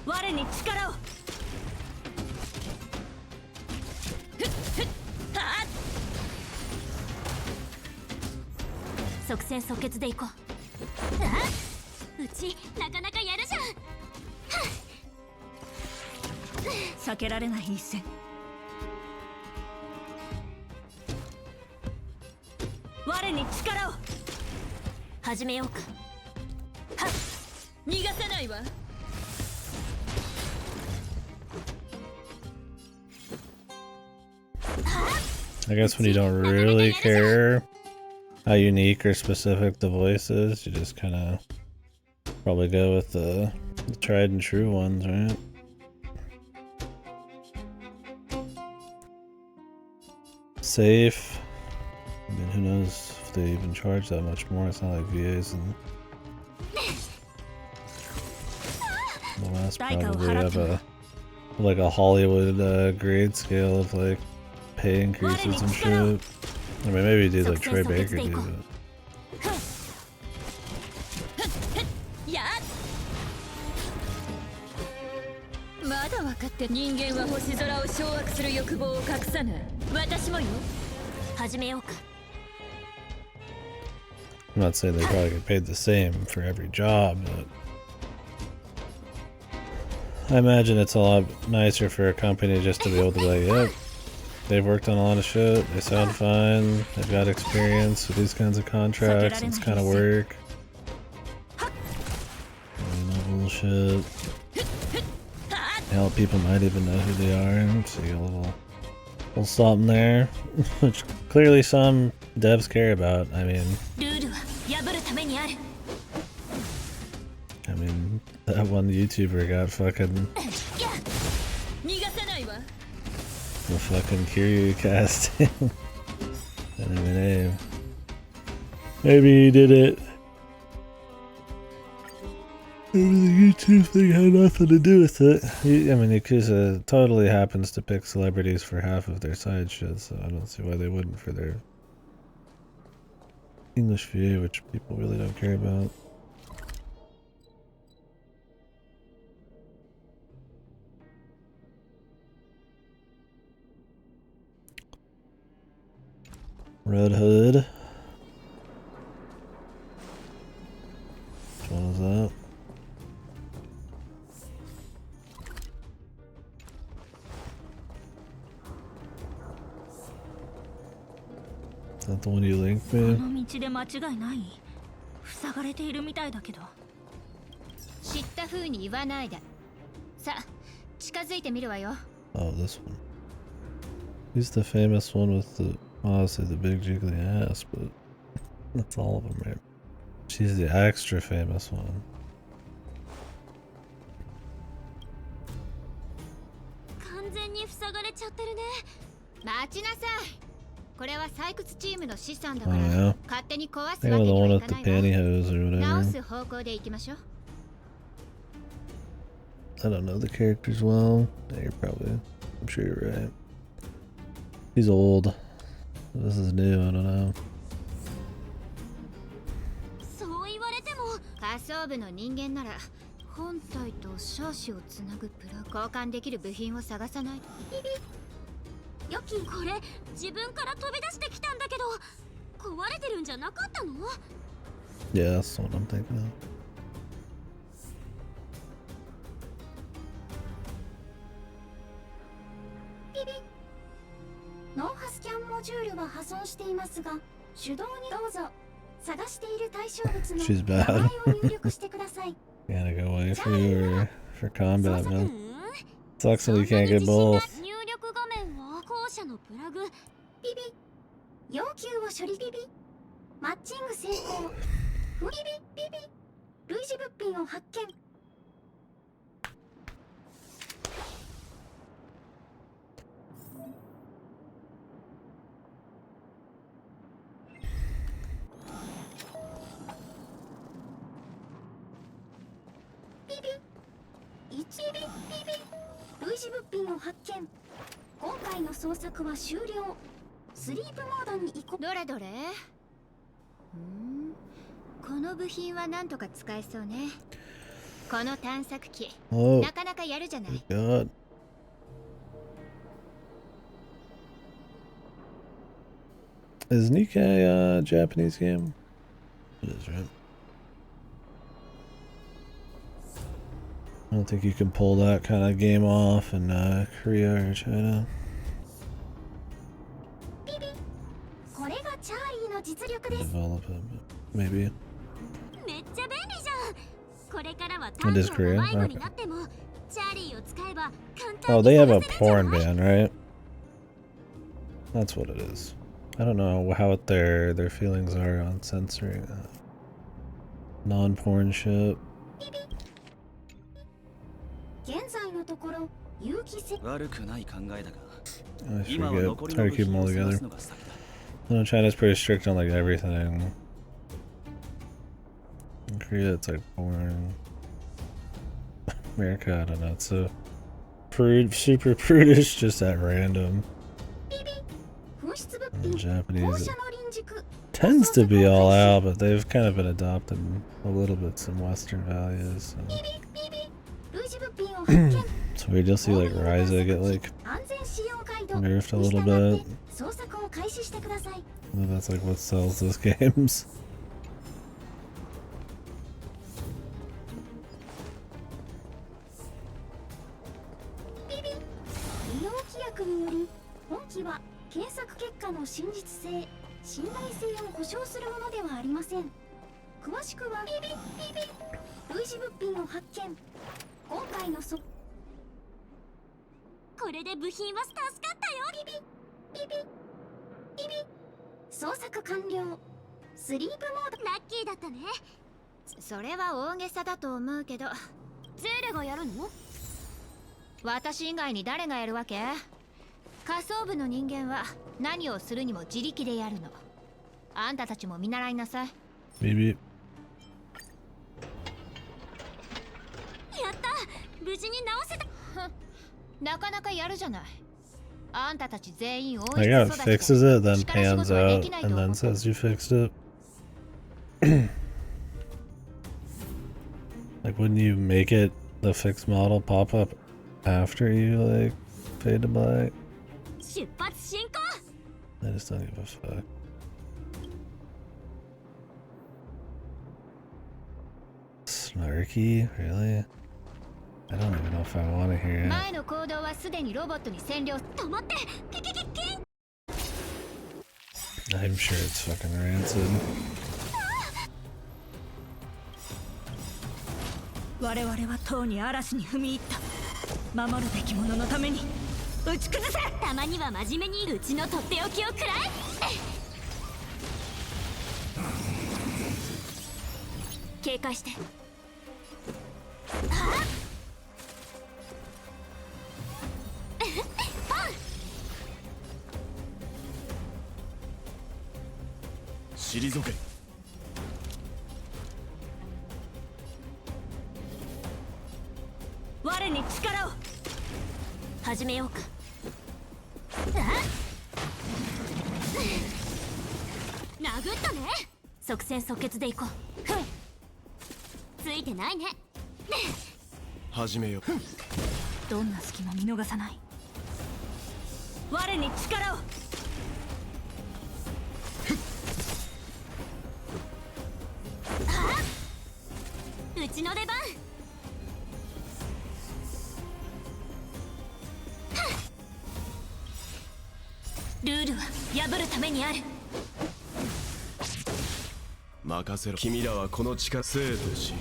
我に力を。即戦即決でいこう。うちなかなかやるじゃん。避けられない一戦。我に力を。始めようか。はっ、逃がさないわ。I guess when you don't really care how unique or specific the voice is, you just kind of probably go with the tried and true ones, right? Safe. I mean, who knows if they even charge that much more? It's not like VAs and the last probably have a like a Hollywood grade scale of like pay increases and shit. I mean, maybe dudes like Troy Baker do, but I'm not saying they probably get paid the same for every job, but I imagine it's a lot nicer for a company just to be able to be like, yep, they've worked on a lot of shit, they sound fine, they've got experience with these kinds of contracts, this kind of work. No bullshit. Hell, people might even know who they are. See a little something there, which clearly some devs care about. I mean, that one YouTuber got fucking the fucking Kiryu casting. I mean, hey, maybe he did it. Maybe the YouTube thing had nothing to do with it. I mean, Yakuza totally happens to pick celebrities for half of their side shit, so I don't see why they wouldn't for their English VA, which people really don't care about. Red Hood. Which one is that? Is that the one you linked me? この道で間違いない。塞がれているみたいだけど。知った風に言わないで。さあ、近づいてみるわよ。 Oh, this one. He's the famous one with the, honestly, the big jiggly ass, but that's all of them, right? She's the extra famous one. 全に塞がれちゃってるね。待ちなさい。これは採掘チームの資産だ Oh から yeah. 勝手に壊す They わ were け the には one い with か the ないわ。 pantyhose or 直 whatever. す方向で行きましょう。 I don't know the characters well. Yeah, you're probably. I'm sure you're right. He's old. This is new. I don't know. そう言われても仮想部の人間なら本体と少子をつなぐプラグ交換できる部品を探さないと。ヨキ、これ自分から飛び出してきたんだけど壊れてるんじゃなかったの？ Yeah, that's what I'm thinking of. ノンハスキャンモジュールは破損していますが、手動にどうぞ。探している対象物の She's 名 bad. 前を入力してください。 Gotta go away for you or for combat, う man. ん Sucks when you can't get both. 入力画面は校舎のプラグ。ビビ。要求を処理ビビ。マッチング成功。ビビビビ。類似物品を発見。1ビビ類似物品を発見。今回の捜索は終了。スリープモードに移行。どれどれ。この部品はなんとか使えそうね。この探索機、 Oh, なかなかやるじゃない。 God. Is Nikkei a Japanese game? It is, right? I don't think you can pull that kind of game off in Korea or China. これがチャーリーの実力です。 Develop it, but maybe. めっちゃ便利じゃん。これからは It is タンゴ Korean? の迷子になってもチャーリーを使えば簡単 Oh, に they have a 探せるんじゃ porn ない？ ban, right? That's what it is. I don't know how their feelings are on censoring non-porn shit. 現在のところ有機せ。悪くない考えだが、 I 今は forget. 残りの Try 部 to keep 品 them を all 探 together. すのが先だ。 No, China's pretty strict on like everything. In Korea, it's like porn. America, I don't know. It's so super prudish, just at random. 紛失物 And 品。放 Japanese 射の輪軸。 tends to be all out, but they've kind of been adopting a little bit some Western values. So. 類似物品を発見。 It's weird. You'll see like Ryza get like 安全使用ガイド。 nerfed a に little 従って bit. 捜索を開始してください。 And that's like what sells those games. 利用規約により本機は検索結果の真実性、信頼性を保証するものではありません。詳しくは類似物品を発見。今回のこれで部品は助かったよ。捜索完了。スリープモード。ラッキーだったね。それは大げさだと思うけど、ゼーレがやるの？私以外に誰がやるわけ？仮想部の人間は何をするにも自力でやるの。あんたたちも見習いなさい。 Maybe. やった無事に直せた。なかなかやるじゃない。あんたたち全員王 Like, 室 yeah, 育ち fixes it, then 力仕 pans 事はで out, きないと and 思 then ってる。 says you fixed it. Like, wouldn't you make it the fixed model pop up after you like paid to buy it? 出発進行。 I just don't give a fuck. Snarky? Really? I don't even know if I want to hear it. 前の行動はすでにロボットに占領。止まって。キキキキン。 I'm sure it's fucking rancid. 我々はとうに嵐に踏み入った。守るべき者のために打ち崩せ。たまには真面目にうちのとっておきを食らえ。警戒して。退け。我に力を始めようか。殴ったね。即戦即決でいこう。ふん、ついてないね。始めよう。どんな隙も見逃さない。我に力を。うちの出番。ルールは破るためにある。任せろ。君らはこの力生とし、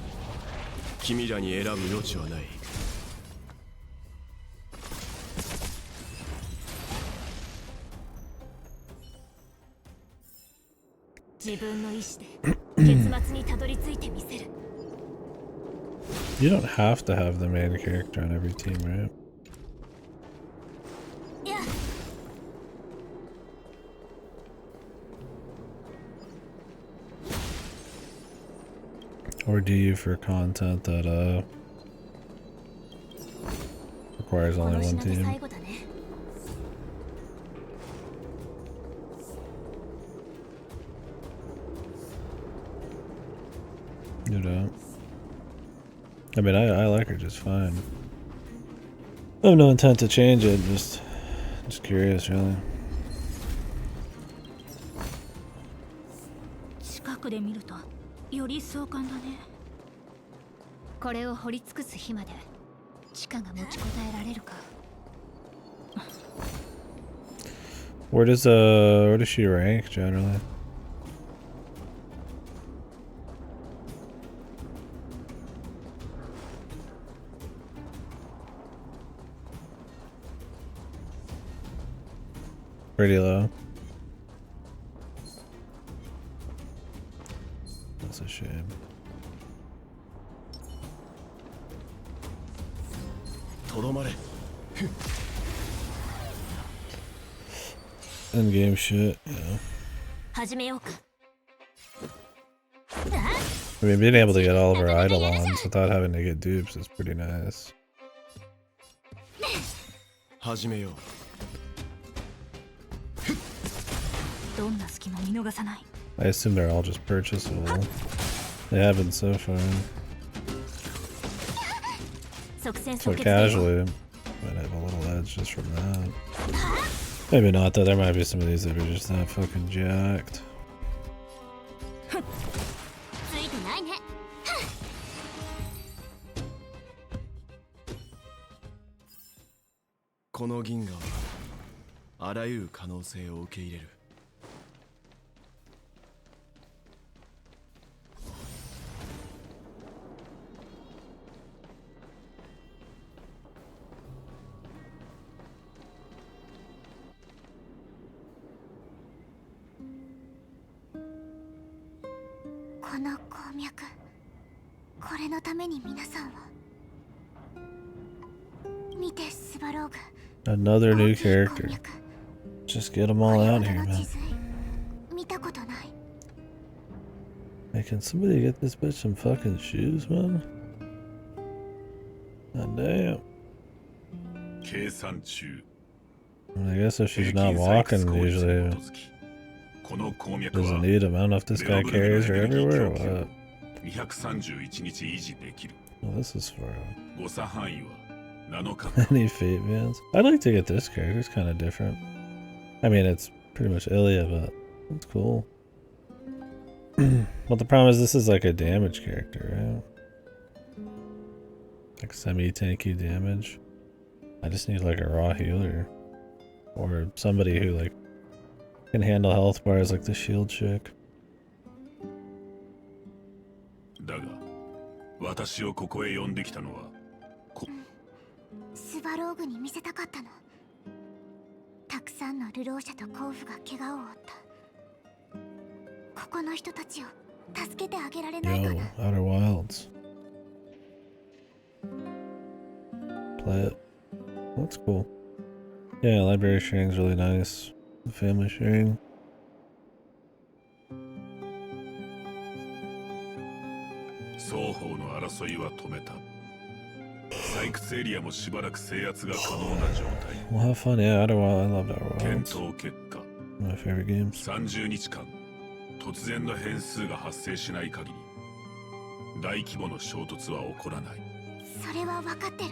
君らに選ぶ余地はない。自分の意志で結末にたどり着いてみせる。You don't have to have the main character on every team, right? いや、Or do you for content that requires こ only の one 品で team? 最後だね。You know. I mean, I like her just fine. I have no intent to change it. Just curious, really. 近くで見るとより壮観だね。これを掘り尽くす日まで地下が持ちこたえられるか。 Where does she rank generally? Pretty low. That's a shame. とどまれ。 End game shit, yeah. 始めようか。 I mean, being able to get all of her eidolons without having to get dupes is pretty nice. 始めよう。どんな隙も見逃さない。 I assume they're all just purchasable. They have been so far. 即戦 So 即決でいこう。 casually, might have a little edge just from that. Maybe not though, there might be some of these that are just that fucking jacked. ついてないね。この銀河はあらゆる可能性を受け入れる。この鉱脈、これのために皆さんは。見てスバローグ。 Another new 大きい鉱 character. 脈。 Just get them all out これ here, ほどの man. 地図見たことない。 Hey, can somebody get this bitch some fucking shoes, man? God damn. 計算中。 I guess if she's not walking, usually この鉱脈 doesn't は need them. I don't know if this guy carries her everywhere or what. 231日維持できる。 Well, this is for 誤差範囲は7日。 any fate vans. I'd like to get this character. It's kind of different. I mean, it's pretty much Ilya, but it's cool. But the problem is this is like a damage character, right? Like semi-tanky damage. I just need like a raw healer. Or somebody who like can handle health bars like the shield chick. だが、私をここへ呼んできたのは、スバローグに見せたかったの。たくさんの流浪者と甲府が怪我を負った。ここの人たちを助けてあげられないか Yo, な。 Outer Wilds. Play it. That's cool. Yeah, library sharing's really nice. The family sharing. 双方の争いは止めた。採掘エリアもしばらく制圧が可能な状態。 We'll have fun. Yeah, I love Outer 検 Wilds. 討結果 My favorite games. 30日間突然の変数が発生しない限り大規模の衝突は起こらない。それは分かってる。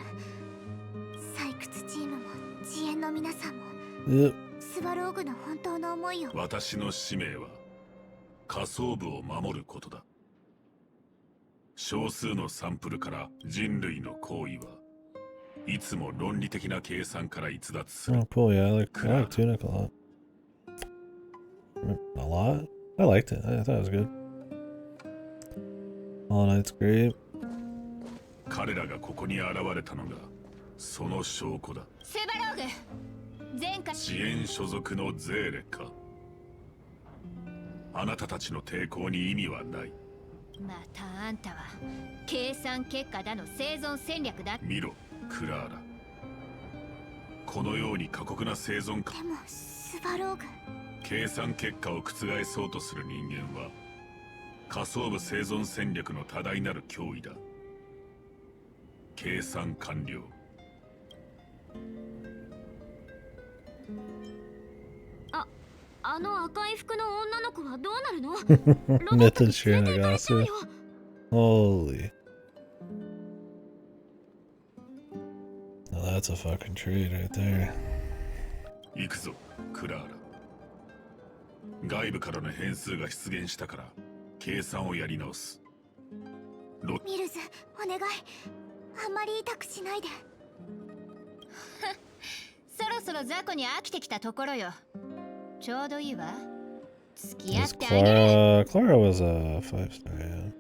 採掘チームも自演の皆さんも Yep. スワローグの本当の思いを。私の使命は下層部を守ることだ。少数のサンプルから人類の行為はいつも論理的な計算から逸脱する。 Oh, cool. Yeah, I like Tunic a lot. A lot? I liked it. I thought it was good. All Night's great. 彼らがここに現れたのがその証拠だ。スバローグ前回支援所属のゼーレか。あなたたちの抵抗に意味はない。またあんたは計算結果だの生存戦略だ。見ろクラーラ、このように過酷な生存でもスワローグ、計算結果を覆そうとする人間は下層部生存戦略の多大なる脅威だ。計算完了。あの赤い服の女の子はどうなるの？ Method Shinagasu. Holy. Now that's a fucking treat right there. 行くぞクラーラ。外部からの変数が出現したから計算をやり直す。ミルズお願い、あんまり痛くしないで。そろそろ雑魚に飽きてきたところよ。ちょうどいいわ。付き合っ This てあげる。 Clara was a 5-star, yeah.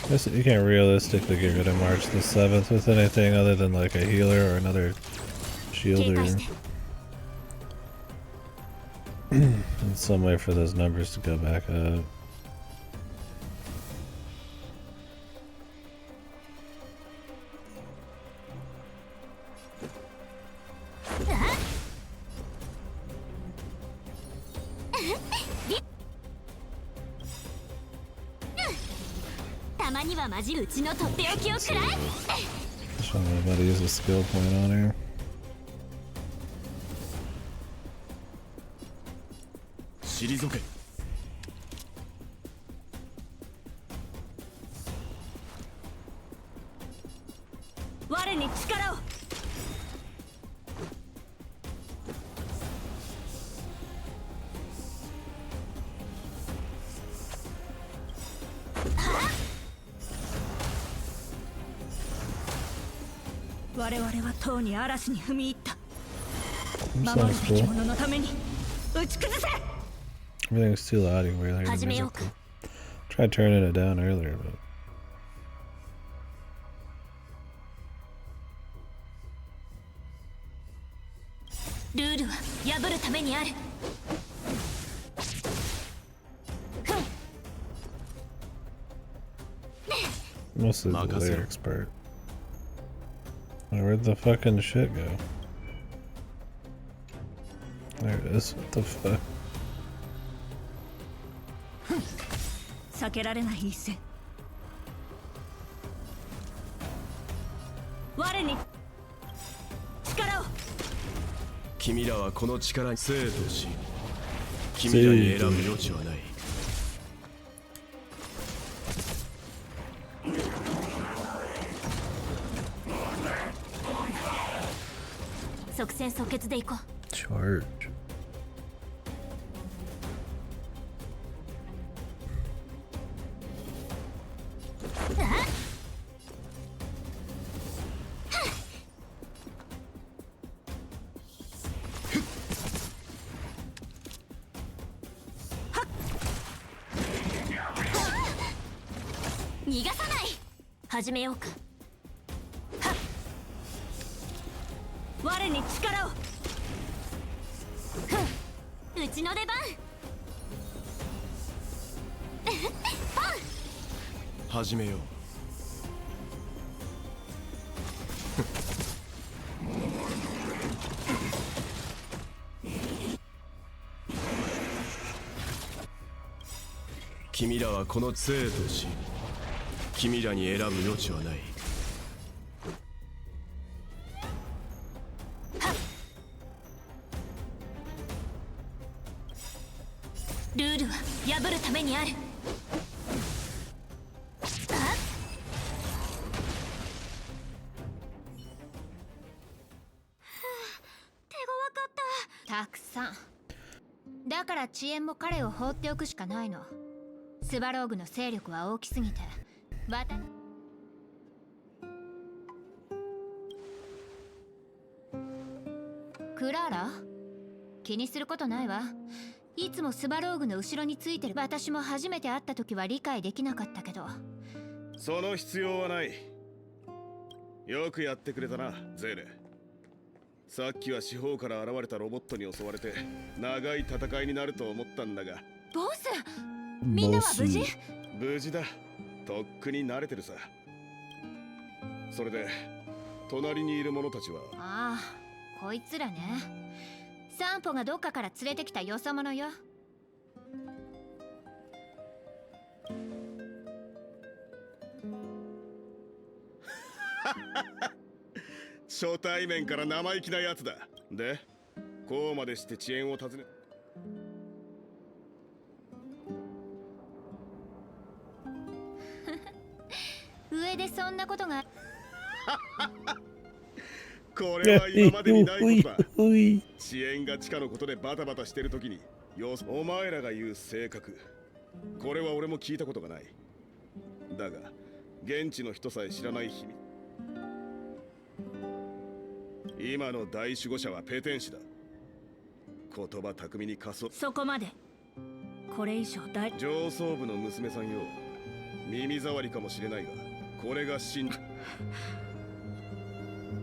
Guess you can't realistically get rid of March the 7th with anything other than like a healer or another shielder. And some way for those numbers to go back up. Just don't know about to use a skill point on here. 退け。我に力を。我々はとうに嵐に踏み入った。 This 守る sounds べき cool. 者のために打ち崩せ。 Everything's too loud over here. The music. Tried turning it down earlier, but ルールは破るためにある。 mostly the lyrics part. Where'd the fucking shit go? There it is. What the fuck? 避けられない一戦。我に力を。君らはこの力に生とし、君らに選ぶ余地はない。即戦即決でいこう。 Charge.「逃がさない。始めようか。はっ。我に力を。うちの出番。始めよう。君らはこの生と死、君らに選ぶ余地はない。ルールは破るためにある。たくさん。だから遅延も彼を放っておくしかないの。スバローグの勢力は大きすぎてクラーラ、気にすることないわ。いつもスバローグの後ろについてる。私も初めて会った時は理解できなかったけど。その必要はない。よくやってくれたな、ゼーレ。さっきは四方から現れたロボットに襲われて長い戦いになると思ったんだが。ボス、みんなは無事？無事だ。とっくに慣れてるさ。それで隣にいる者たちは。ああ、こいつらね。サンポがどっかから連れてきたよそ者よ。初対面から生意気なやつだ。で、こうまでして遅延を尋ね。上でそんなことが。これは今までにないことだ。遅延が地下のことでバタバタしてるときにお前らが言う性格、これは俺も聞いたことがない。だが現地の人さえ知らない秘密。今の大守護者はペテン師だ。言葉巧みに仮想。そこまで。これ以上上層部の娘さんよ。耳障りかもしれないが、これが真。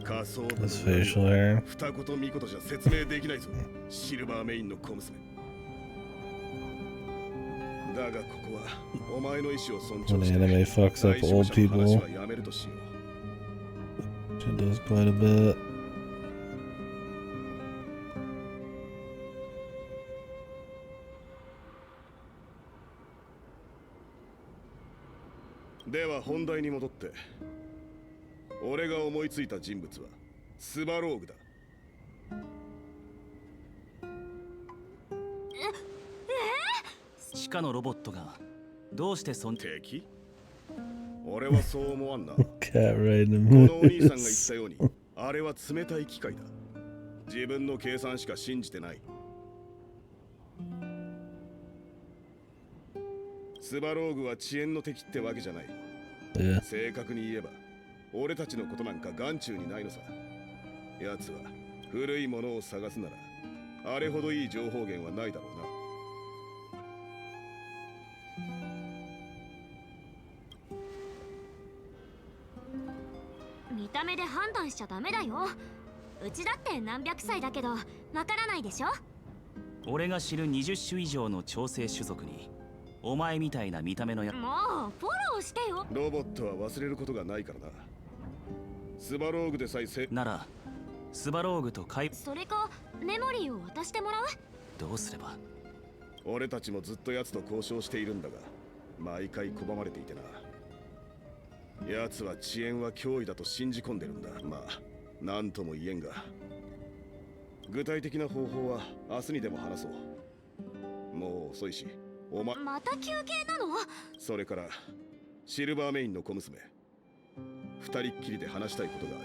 仮想部の二言三言じゃ説明できないぞ。シルバーメインの小娘だが、ここはお前の意志を尊重して。 When anime fucks up old people, 話はやめるとしよう。 it does quite a bit. では本題に戻って、俺が思いついた人物はスバローグだ。地下のロボットがどうして敵？俺はそう思わんな。 Cat right in こ the のお兄さんが言っ moose. たように、あれは冷たい機械だ。自分の計算しか信じてない。スバローグは遅延の敵ってわけじゃない。Yeah. 正確に言えば俺たちのことなんか眼中にないのさ。奴は古いものを探すならあれほどいい情報源はないだろうな。見た目で判断しちゃダメだよ。うちだって何百歳だけどわからないでしょ。俺が知る20種以上の調整種族にお前みたいな見た目のや。もうフォローしてよ。ロボットは忘れることがないからな。スバローグでさえならスバローグとそれかメモリーを渡してもらう。どうすれば。俺たちもずっと奴と交渉しているんだが、毎回拒まれていてな。奴は遅延は脅威だと信じ込んでるんだ。まあ何とも言えんが、具体的な方法は明日にでも話そう。もう遅いし。また休憩なの？それからシルバーメインの小娘、二人っきりで話したいことがある。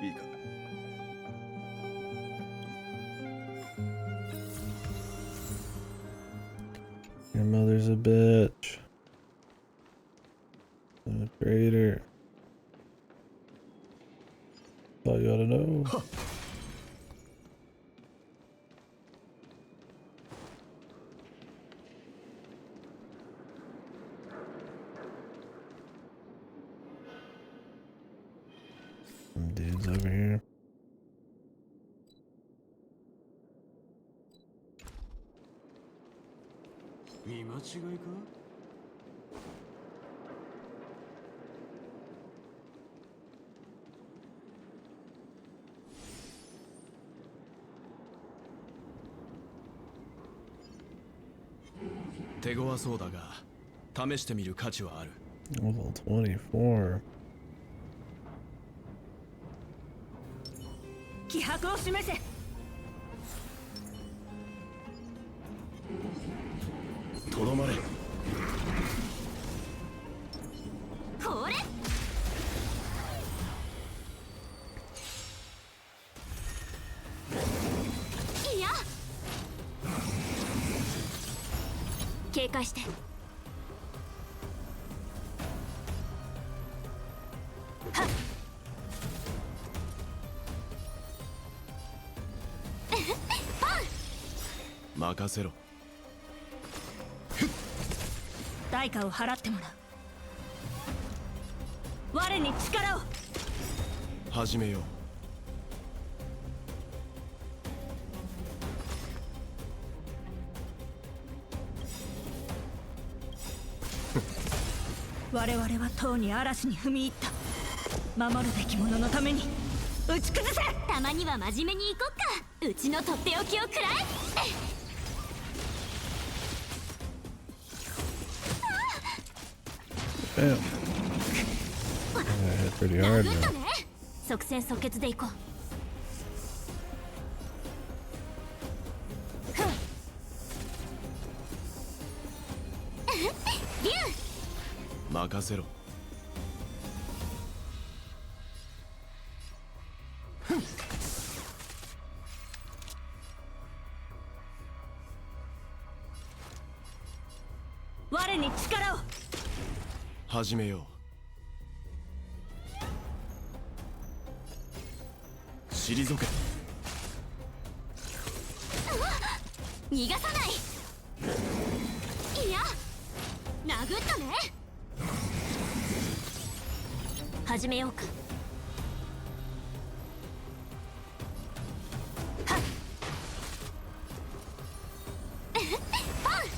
いいか？ Your mother's a bitch. A traitor. Thought you ought to know. Some dudes over here. 見間違いか？手強そうだが試してみる価値はある。 Level 24. 気迫を示せ。とどまれ。これいや警戒して。はっ任せろ。代価を払ってもらう。我に力を。始めよう。我々はとうに嵐に踏み入った。守るべき者のために打ち崩せ。たまには真面目に行こっか。うちのとっておきを食らえ。Damn. I hit pretty hard 殴った now. ね。即戦即決で行こう。竜任せろ。我に力を。始めよう。退け。逃がさない。いや殴ったね。始めようか。はっパン。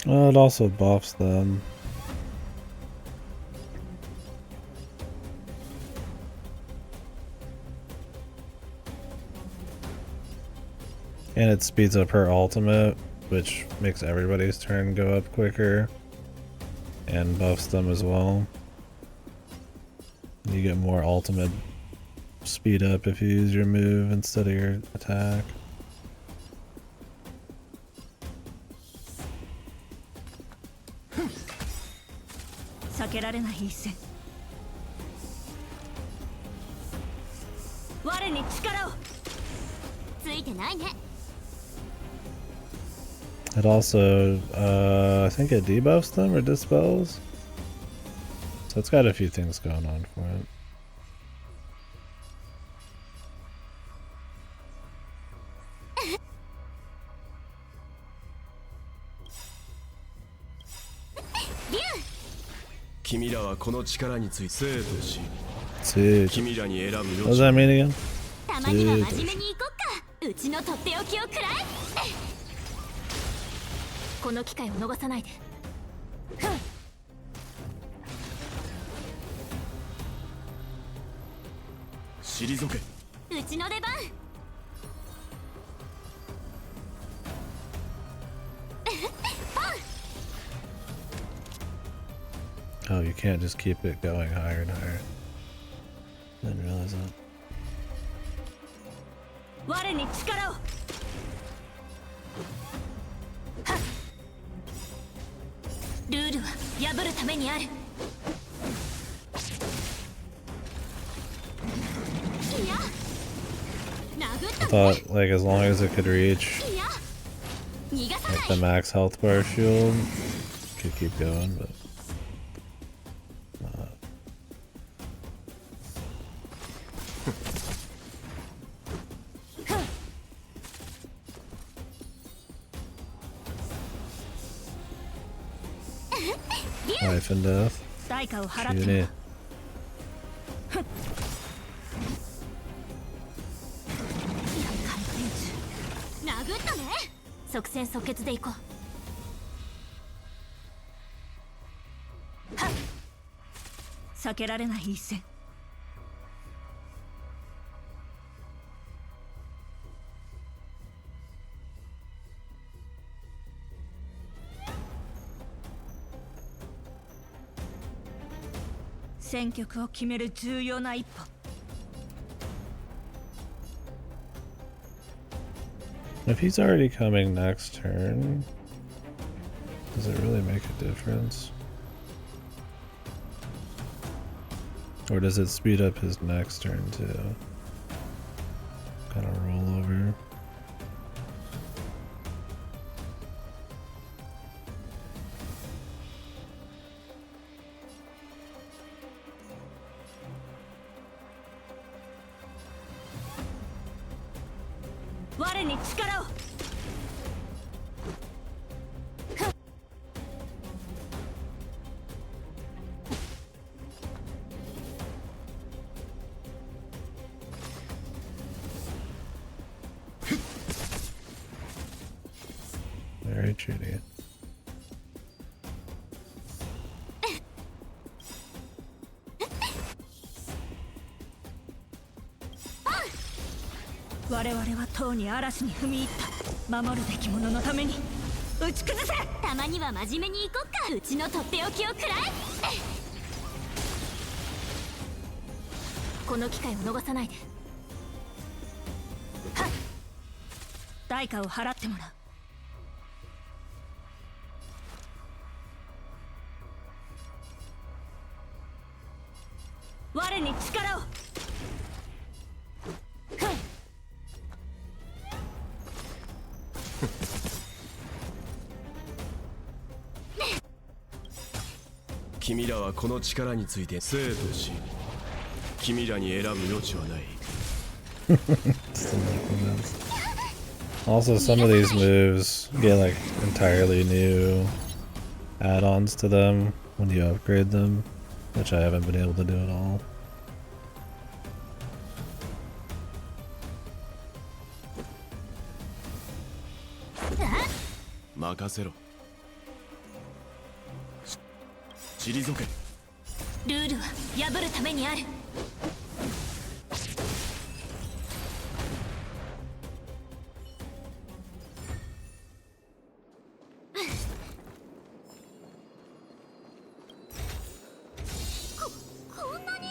Well, it also buffs them. And it speeds up her ultimate, which makes everybody's turn go up quicker. And buffs them as well. You get more ultimate speed up if you use your move instead of your attack. 避けられない一戦。我に力を。ついてないね。It also, I think it debuffs them or dispels. So it's got a few things going on for it. Ryu! 君らはこの力について生と死。 Dude. 君らに選ぶ What よ does that mean again? たまには真面目に行こっか。うちのとっておきを食らえ。この機会を逃さないで。ふん。退け。うちの出番。Oh, you can't just keep it going higher and higher. Didn't realize that. 我に力を。はっ。ルールは破るためにある。いや殴った I ね。 thought, like, as long as it could reach いや逃がさな like the い。 max health bar shield, could keep going, but not. Life and death. 代価を払ってもら Shuni. う。殴ったね。即戦即決で行こう。はっ。避けられない一戦。戦局を決める重要な一歩。If he's already coming next turn, does it really make a difference? Or does it speed up his next turn too? Kind of roll over. Very cheaty. 我々はとうに嵐に踏み入った。守るべき者のために打ち崩せ。たまには真面目に行こっか。うちのとっておきをくらえ。この機会を逃さないで。代価を払ってもらう。我に力を。君らはこの力について生と死、君らに選ぶ余地はない。Also, some of these moves get like entirely new add-ons to them when you upgrade them, which I haven't been able to do at all. 任せろ。退け。ルールは破るためにある。こんなに。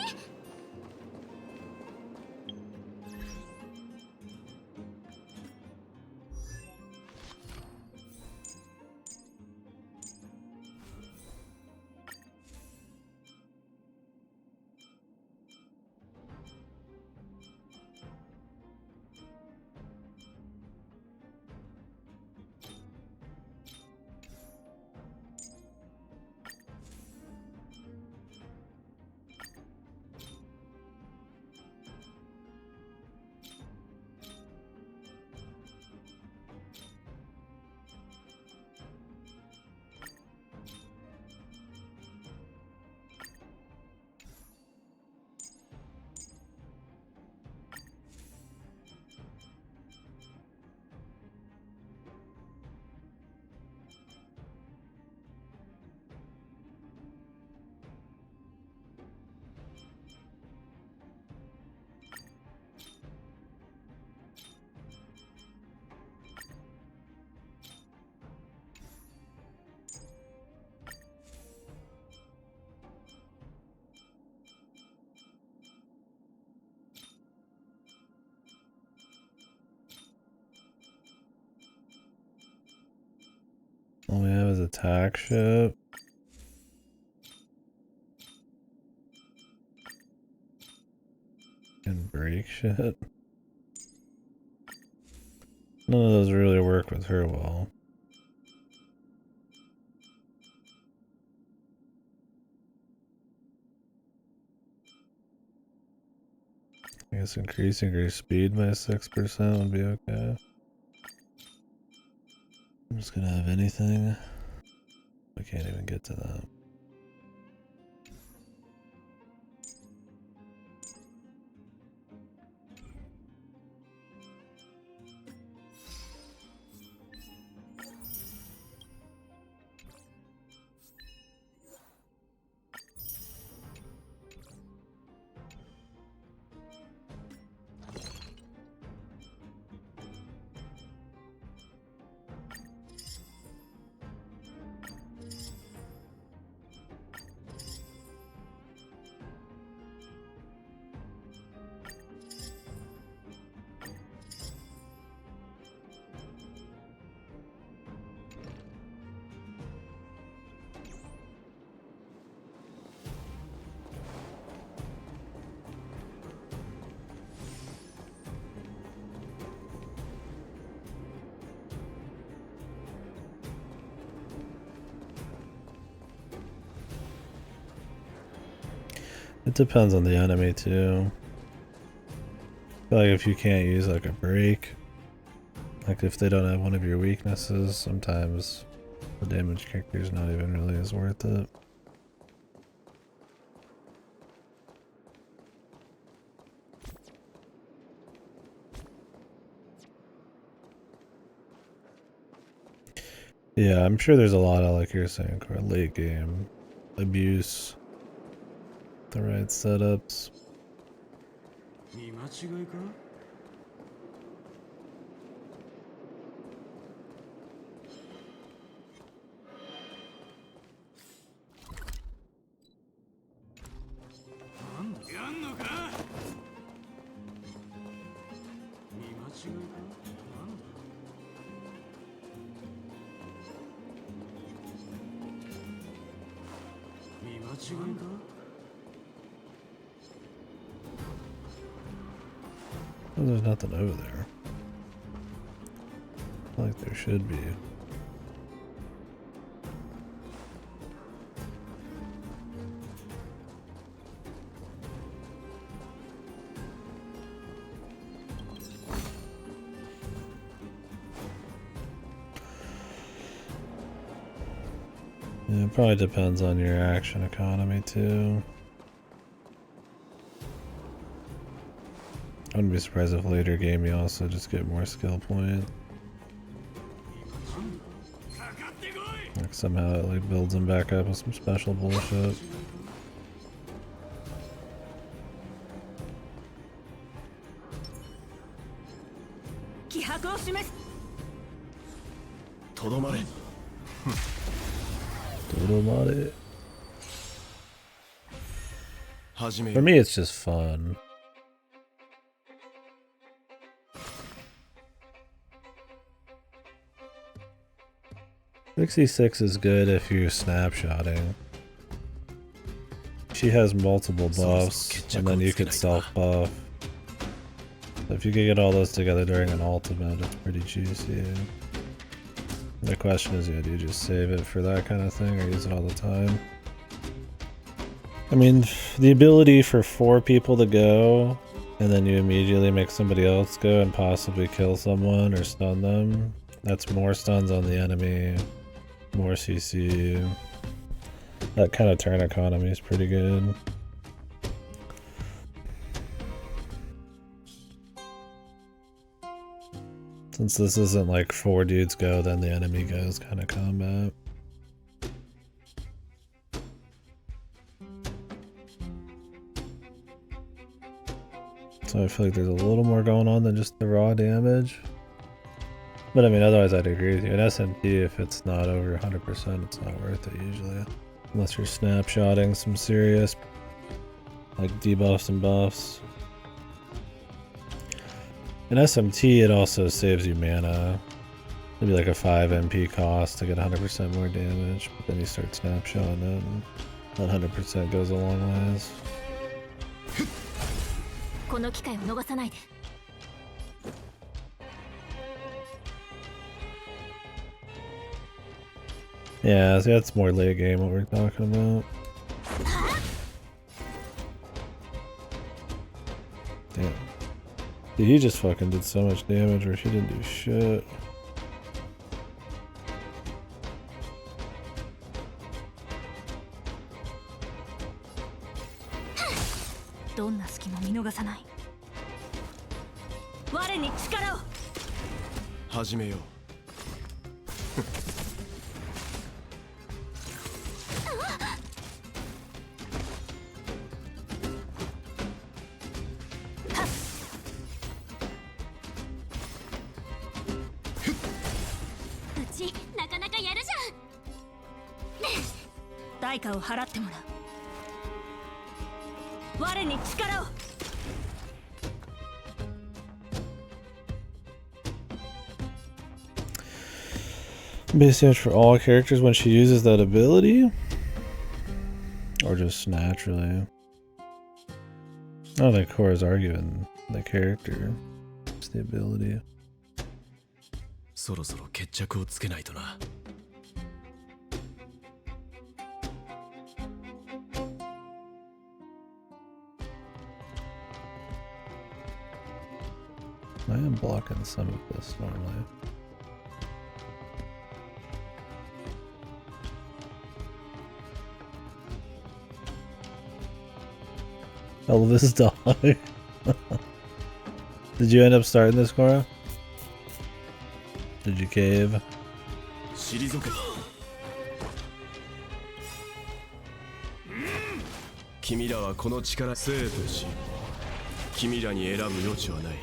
All we have is attack ship. And break shit. None of those really work with her well. I guess increasing her speed by 6% would be okay. I'm just gonna have anything. I can't even get to that. It depends on the enemy too. I feel like if you can't use like a break, like if they don't have one of your weaknesses, sometimes the damage kicker is not even really as worth it. Yeah, I'm sure there's a lot of, like you're saying, late game abuse. The right setups. Oh, there's nothing over there. I feel like there should be. Yeah, it probably depends on your action economy too. I wouldn't be surprised if later game you also just get more skill points. Like somehow it like builds them back up with some special bullshit. For me, it's just fun. "66 is good if you're snapshotting. She has multiple buffs, and then you could self-buff. If you could get all those together during an ultimate, it's pretty juicy. The question is, yeah, do you just save it for that kind of thing, or use it all the time? I mean, the ability for 4 people to go, and then you immediately make somebody else go and possibly kill someone or stun them, that's more stuns on the enemy, more CC. That kind of turn economy is pretty good. Since this isn't like 4 dudes go, then the enemy goes kind of combat. So I feel like there's a little more going on than just the raw damage. But I mean, otherwise I'd agree with you. In SMT, if it's not over 100%, it's not worth it usually. Unless you're snapshotting some serious, like, debuffs and buffs. In SMT, it also saves you mana. Maybe like a 5 MP cost to get 100% more damage, but then you start snapshotting it, and that 100% goes a long ways. Yeah, so that's more late game what we're talking about. Damn. Dude, he just fucking did so much damage where she didn't do shit. Base damage for all characters when she uses that ability? Or just naturally? I don't think Cora's arguing the character. It's the ability. そろそろ決着をつけないとな。I am blocking some of this normally. Oh, this dog. Did you end up starting this, Cora? Did you cave? 退け君らはこの力生とし君らに選ぶ余地はない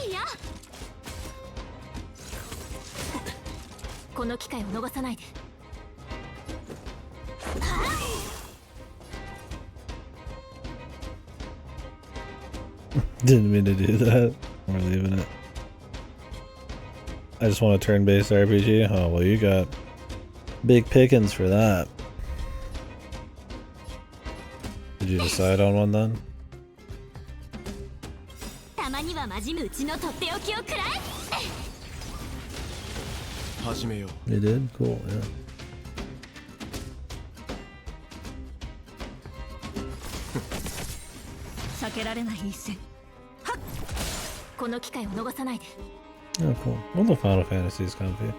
いやこの機会を逃さないで Didn't mean to do that. We're leaving it. I just want a turn-based RPG. Oh, well, you got big pickings for that. Did you decide on one then? たまには真面目うちのとっておきをくらい始めよう You did? Cool, yeah. 避けられない一戦この機会を逃さないで Oh, cool. Well, the Final Fantasy is comfy.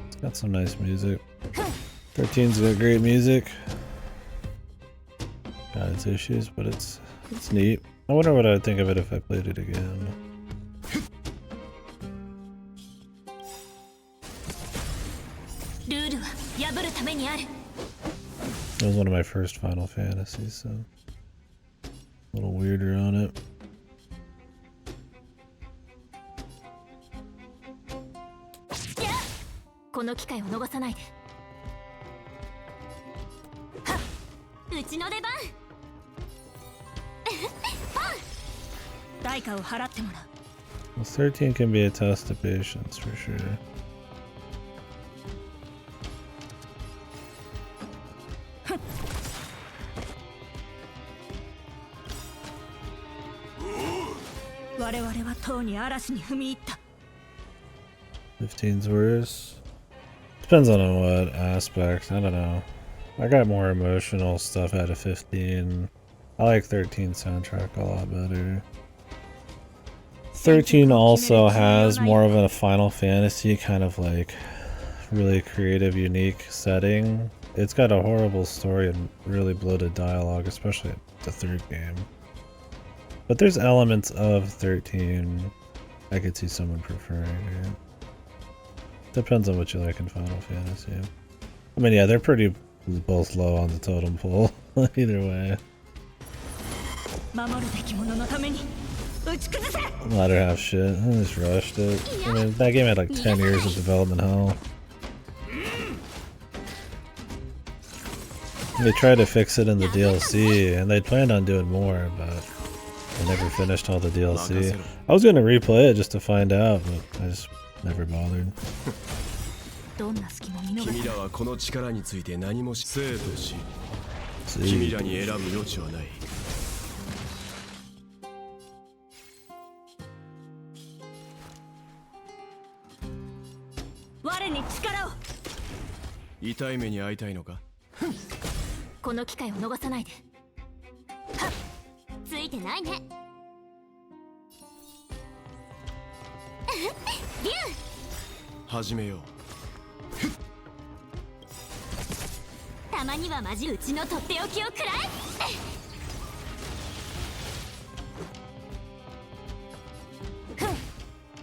It's got some nice music. 13's got great music. Got its issues, but it's neat. I wonder what I'd think of it if I played it again. ルールは破るためにある It was one of my first Final Fantasies, so a little weirder on it. この機会を逃さないではっうちの出番代価を払ってもらう Well, 13 can be a test of patience for sure. 我々はとうに嵐に踏み入った 15's worse. Depends on what aspect. I don't know. I got more emotional stuff out of 15. I like 13 soundtrack a lot better. 13 also has more of a Final Fantasy kind of like really creative, unique setting. It's got a horrible story and really bloated dialogue, especially the third game. But there's elements of 13 I could see someone preferring it. Depends on what you like in Final Fantasy. I mean, yeah, they're pretty both low on the totem pole. Either way. 守るべき者のために打ち崩せ Latter half shit. I just rushed it. I mean, that game had like 10 years of development hell. They tried to fix it in the DLC, and they planned on doing more, but they never finished all the DLC. I was gonna replay it just to find out, but I just never bothered. どんな隙も見逃君せらはこの力について何も生とし君らに選ぶ余地はない我に力を痛い目に遭いたいのかこの機会を逃さないではっついてないねビュー始めようたまにはマジうちのとっておきをくらい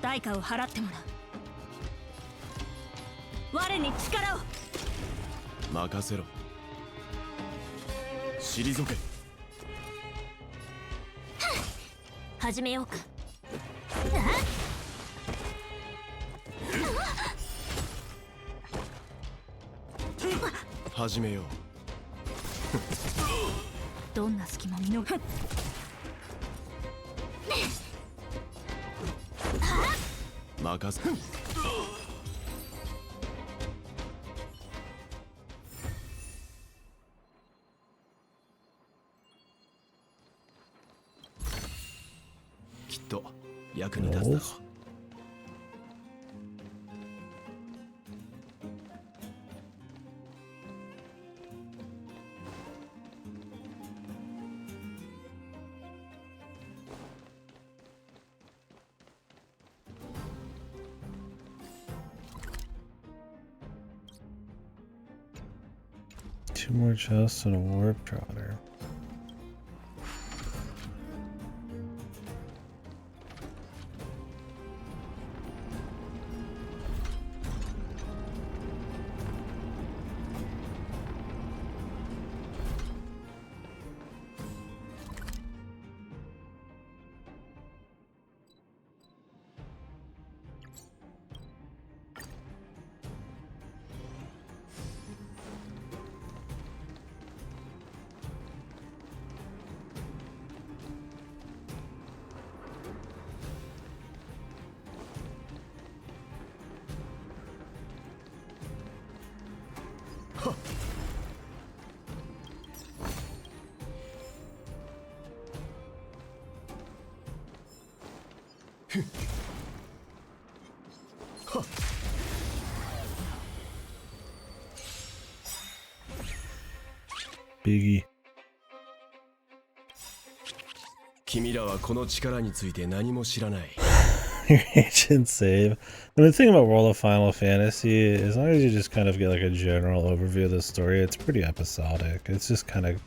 代価を払ってもらう我に力を任せろ退け始めようか始めようどんな隙も見逃任せきっと役に立つだろう I 2 more chests and a warp trotter. Biggie. 君らはこの力について何も知らない。 Your ancient save. The thing about World of Final Fantasy, as long as you just kind of get like a general overview of the story, it's pretty episodic. It's just kind of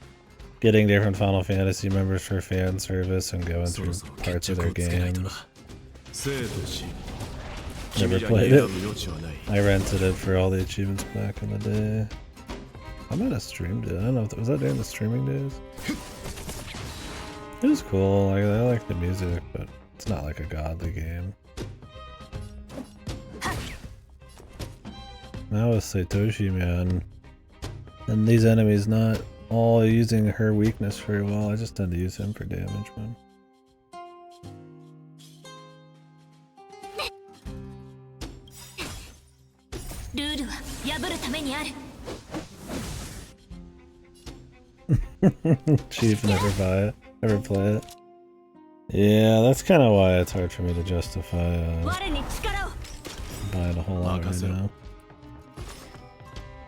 getting different Final Fantasy members for fan service and going through parts of their games. Never played it. I rented it for all the achievements back in the day. I might have streamed it. I don't know if was that during the streaming days. It was cool. I like the music, but it's not like a godly game. Now with Saitoshi, man, and these enemies not all using her weakness very well. I just tend to use him for damage, man. Chief, never play it. Yeah, that's kind of why it's hard for me to justify buying a whole lot right now.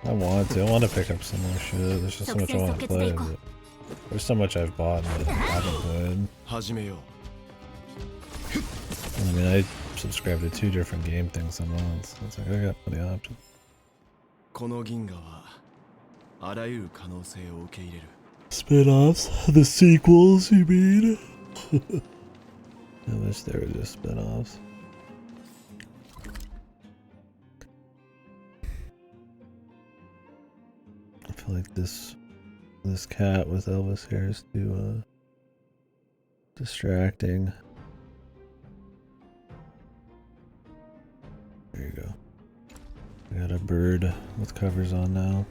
I want to pick up some more shit. There's just so much I want to play. But there's so much I've bought and that I haven't played. I mean, I subscribe to 2 different game things a month. So it's like I got plenty of options. Spin-offs? The sequels, you mean? I wish there were just spin-offs. I feel like this cat with Elvis hair is too distracting. There you go. I got a bird with covers on now.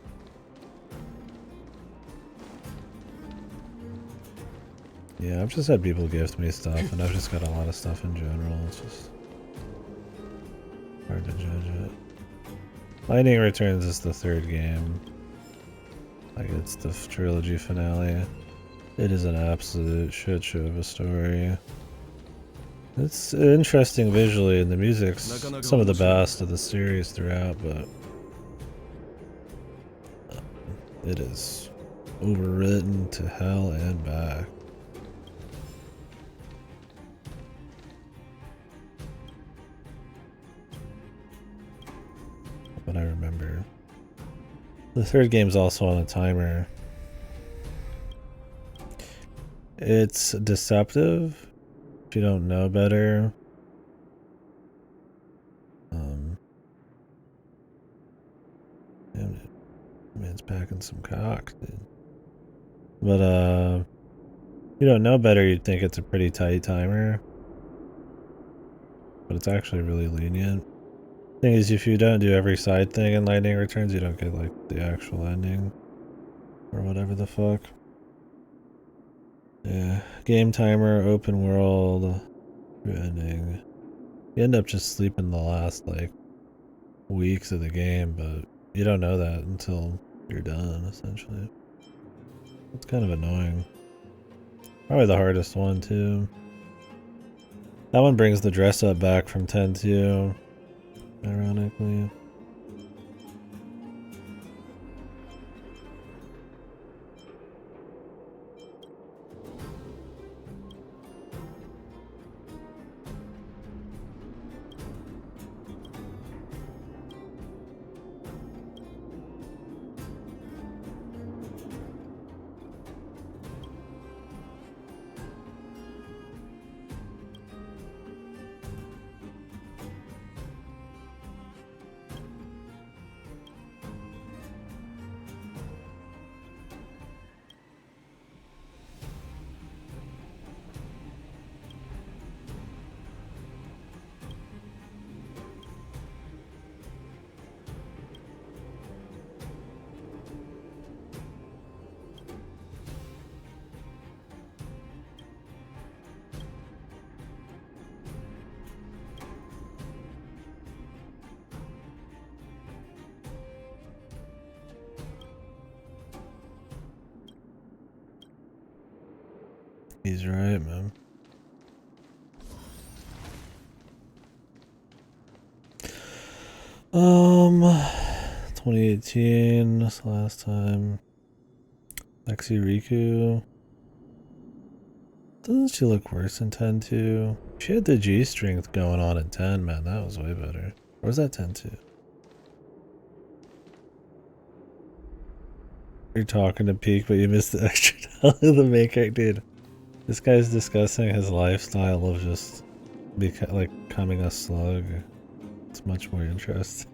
Yeah, I've just had people gift me stuff, and I've just got a lot of stuff in general. It's just hard to judge it. Lightning Returns is the 3rd game. Like, it's the trilogy finale. It is an absolute shit show of a story. It's interesting visually, and the music's some of the best of the series throughout, but it is overwritten to hell and back. But I remember the 3rd game's also on a timer. It's deceptive if you don't know better. Damn it. Man's packing some cock, dude. But if you don't know better, you'd think it's a pretty tight timer. But it's actually really lenient. Thing is, if you don't do every side thing in Lightning Returns, you don't get like the actual ending or whatever the fuck. Yeah, game timer, open world, ending. You end up just sleeping the last like weeks of the game, but you don't know that until you're done, essentially. It's kind of annoying. Probably the hardest one too. That one brings the dress up back from 10-2. Ironically. He's right, man. Um, 2018, this last time. Lexi Riku. Doesn't she look worse in 10 too? She had the G strength going on in 10, man. That was way better. Or was that 10 too? You're talking to Peak, but you missed the extra tell of the main character. Dude, this guy's discussing his lifestyle of just becoming a slug. It's much more interesting.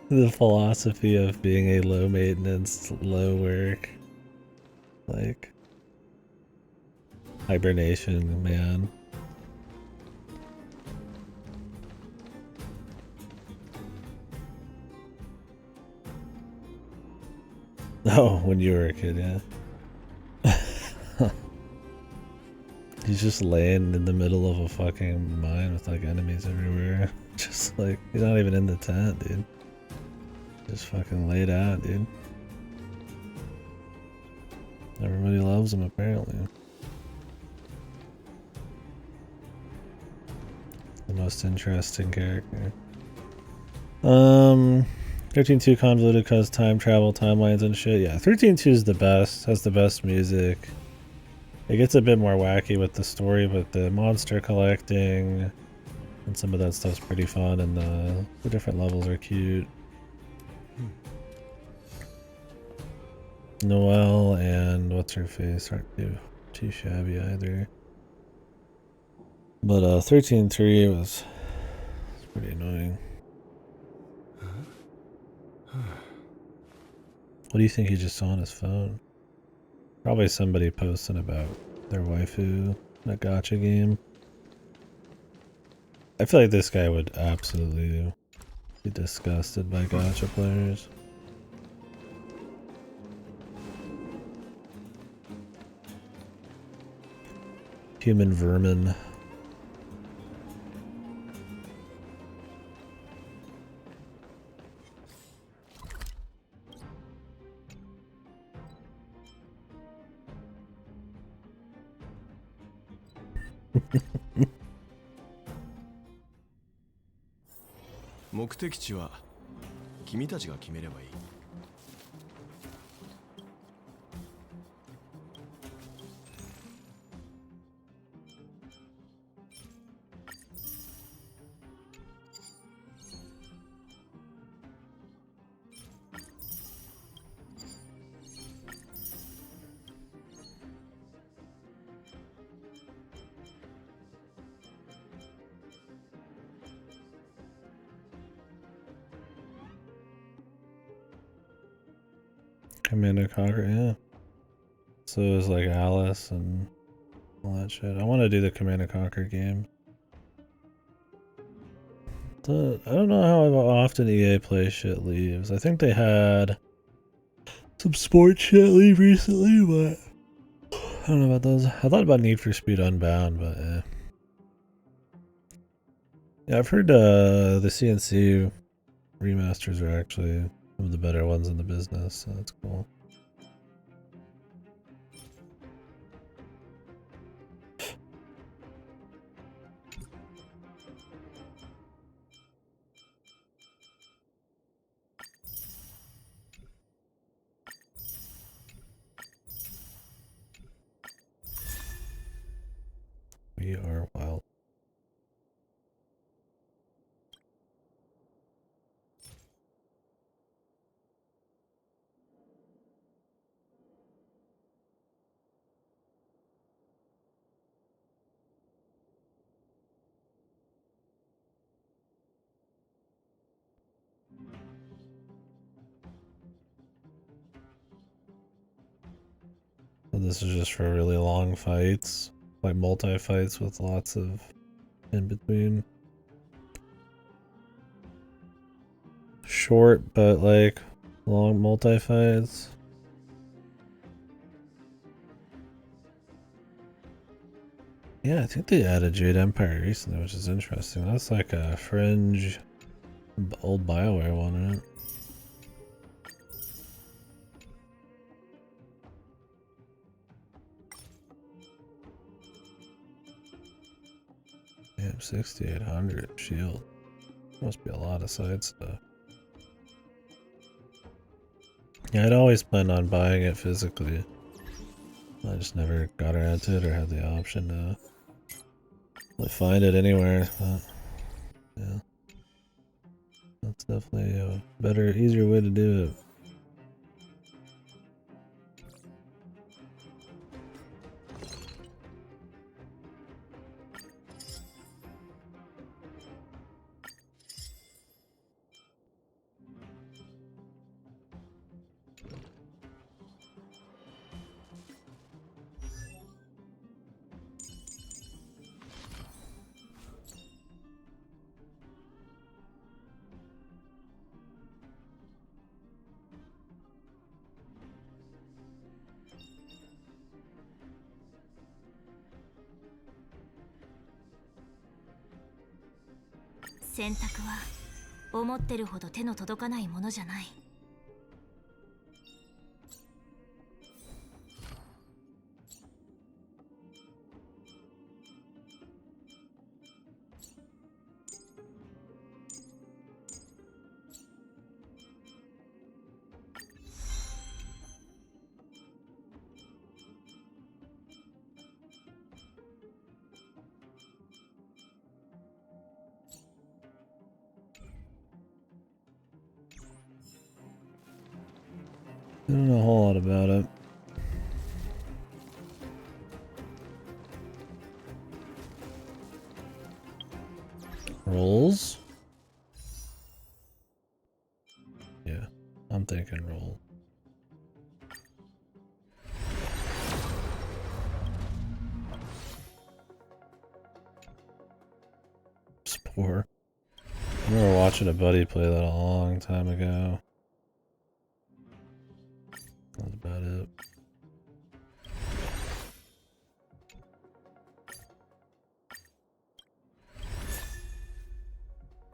The philosophy of being a low maintenance, low work, like hibernation, man. Oh, when you were a kid, yeah. He's just laying in the middle of a fucking mine with like enemies everywhere. Just like, he's not even in the tent, dude. Just fucking laid out, dude. Everybody loves him, apparently. The most interesting character. 13.2 convoluted cause time travel, timelines and shit. Yeah, 13.2 is the best, has the best music. It gets a bit more wacky with the story, but the monster collecting and some of that stuff's pretty fun, and the different levels are cute. Noelle and what's her face aren't too shabby either. But 13.3 was pretty annoying. What do you think he just saw on his phone? Probably somebody posting about their waifu in a gacha game. I feel like this guy would absolutely be disgusted by gacha players. Human vermin.目的地は君たちが決めればいい。Commander Conquer, yeah. So it was like Alice and all that shit. I want to do the Command & Conquer game. I don't know how often EA plays shit leaves. I think they had some sports shit leave recently, but I don't know about those. I thought about Need for Speed Unbound, but eh. Yeah, I've heard the CNC remasters are actually some of the better ones in the business, so that's cool. We are wild. So this is just for really long fights, like multi-fights with lots of in between. Short, but like long multi-fights. Yeah, I think they added Jade Empire recently, which is interesting. That's like a fringe old BioWare one, right? Yeah, 6800 shield. Must be a lot of side stuff. Yeah, I'd always planned on buying it physically. I just never got around to it or had the option to find it anywhere. But yeah, that's definitely a better, easier way to do it.選択は思ってるほど手の届かないものじゃない。I don't know a whole lot about it. Rolls? Yeah, I'm thinking roll. Spore. I remember watching a buddy play that a long time ago. That's about it.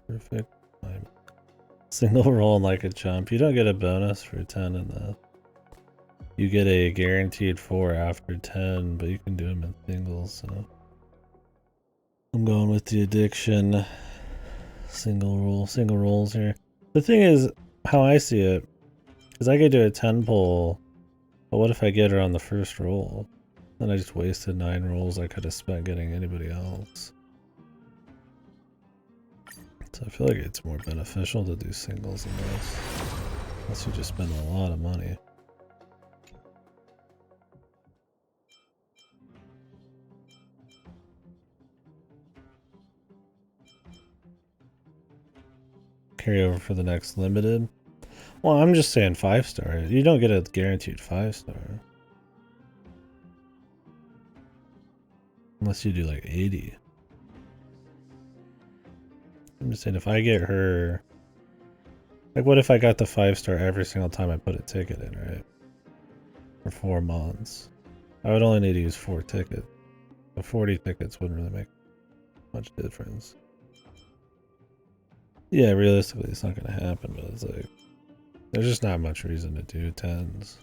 Perfect. Single roll like a chump. You don't get a bonus for 10 in the... You get a guaranteed 4 after 10, but you can do them in singles, so... I'm going with the addiction. Single rolls here. The thing is, how I see it, is I could do a 10 pull, but what if I get her on the first roll? Then I just wasted 9 rolls I could have spent getting anybody else. So I feel like it's more beneficial to do singles than this. Unless you just spend a lot of money. Carry over for the next limited. Well, I'm just saying 5-star. You don't get a guaranteed 5-star. Unless you do like 80. I'm just saying if I get her... Like what if I got the 5-star every single time I put a ticket in, right? For 4 months. I would only need to use 4 tickets. So 40 tickets wouldn't really make much difference. Yeah, realistically it's not going to happen, but it's like... There's just not much reason to do 10s.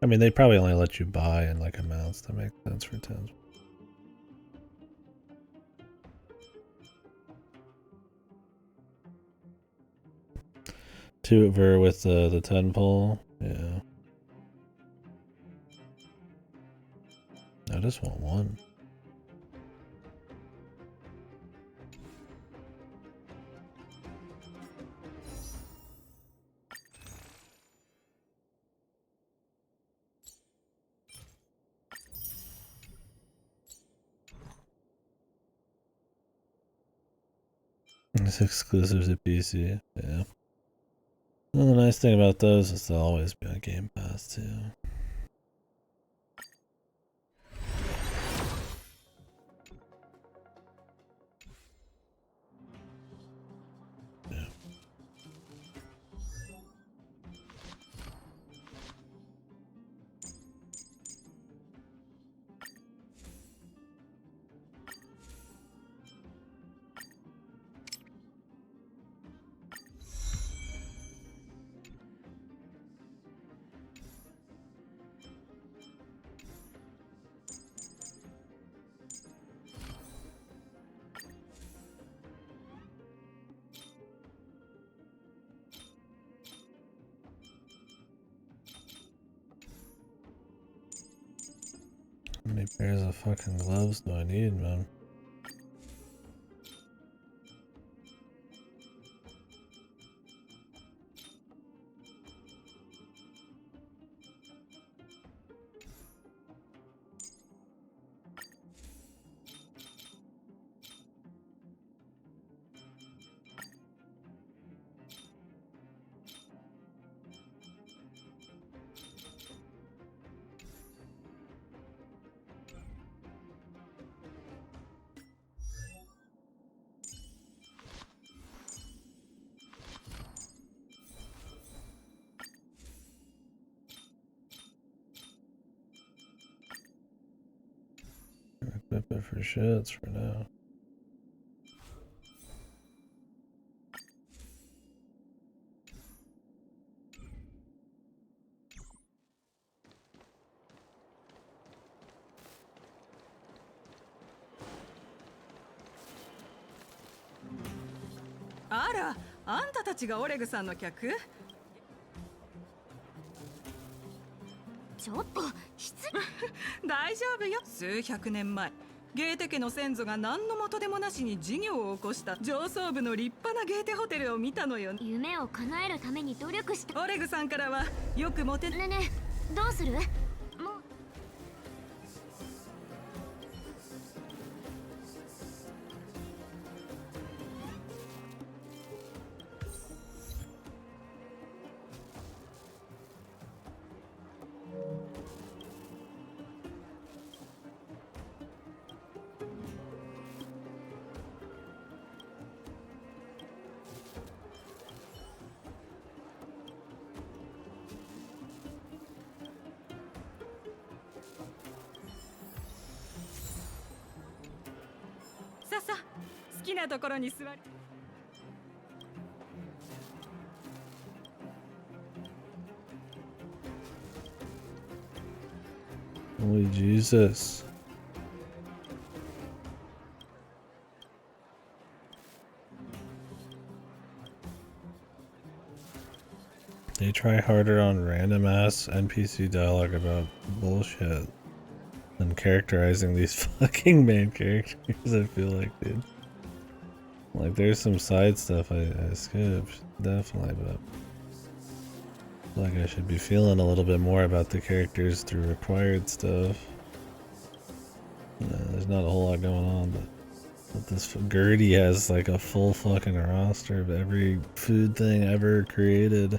I mean, they probably only let you buy in like amounts that make sense for 10s. Two ver with the 10 pull, yeah. I just want 1. It's exclusive to PC, yeah. Well, the nice thing about those is they'll always be on Game Pass too. Yeah. How many pairs of fucking gloves do I need, man? Equip it for shits for now.あら、あんたたちがオレグさんの客？ちょっと失礼。大丈夫よ。数百年前、ゲーテ家の先祖が何の元でもなしに事業を起こした上層部の立派なゲーテホテルを見たのよ。夢を叶えるために努力した。オレグさんからはよくモテ。ねえねえ、どうする？もうささ、好きなところに座り。Holy Jesus. They try harder on random ass NPC dialogue about bullshit than characterizing these fucking main characters, I feel like, dude. Like, there's some side stuff I skipped, definitely, but I feel like I should be feeling a little bit more about the characters through required stuff. There's not a whole lot going on, but this Gertie has like a full fucking roster of every food thing ever created.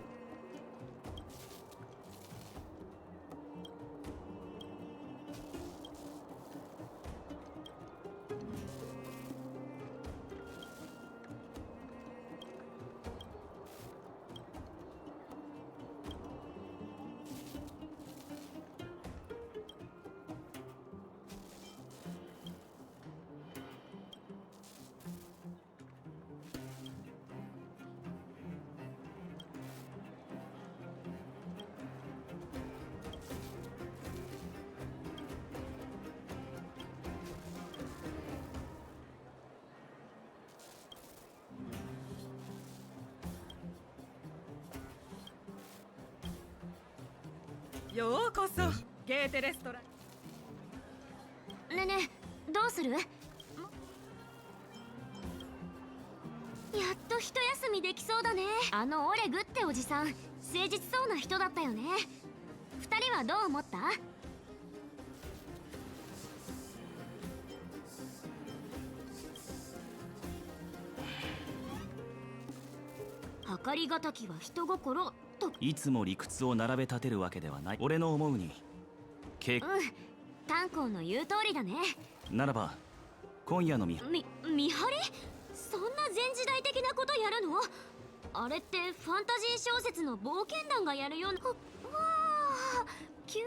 ようこそゲーテレストラン。ねえねえ、どうする？やっと一休みできそうだね。あのオレグっておじさん、誠実そうな人だったよね。二人はどう思った？計りがたきは人心と。いつも理屈を並べ立てるわけではない。俺の思うに炭鉱の言う通りだね。ならば今夜の見張り？そんな前時代的なことやるの？あれってファンタジー小説の冒険団がやるような。わあ、急に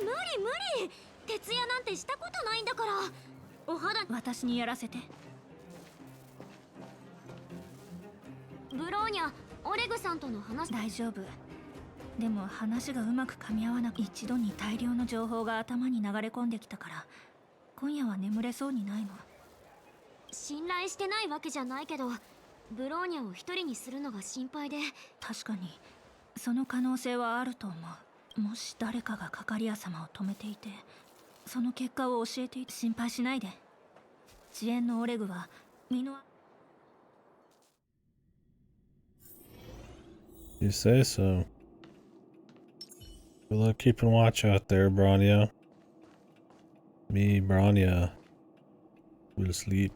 無理。徹夜なんてしたことないんだから。お肌私にやらせて。ブローニャ、オレグさんとの話。大丈夫。でも話がうまく噛み合わなく、一度に大量の情報が頭に流れ込んできたから、今夜は眠れそうにないの。信頼してないわけじゃないけど、ブローニャを一人にするのが心配で。確かにその可能性はあると思う。もし誰かがカカリア様を止めていて、その結果を教えていて、心配しないで。遅延のオレグは身の。 You say so. Good luck keeping watch out there, Bronya. Me, Bronya, will sleep.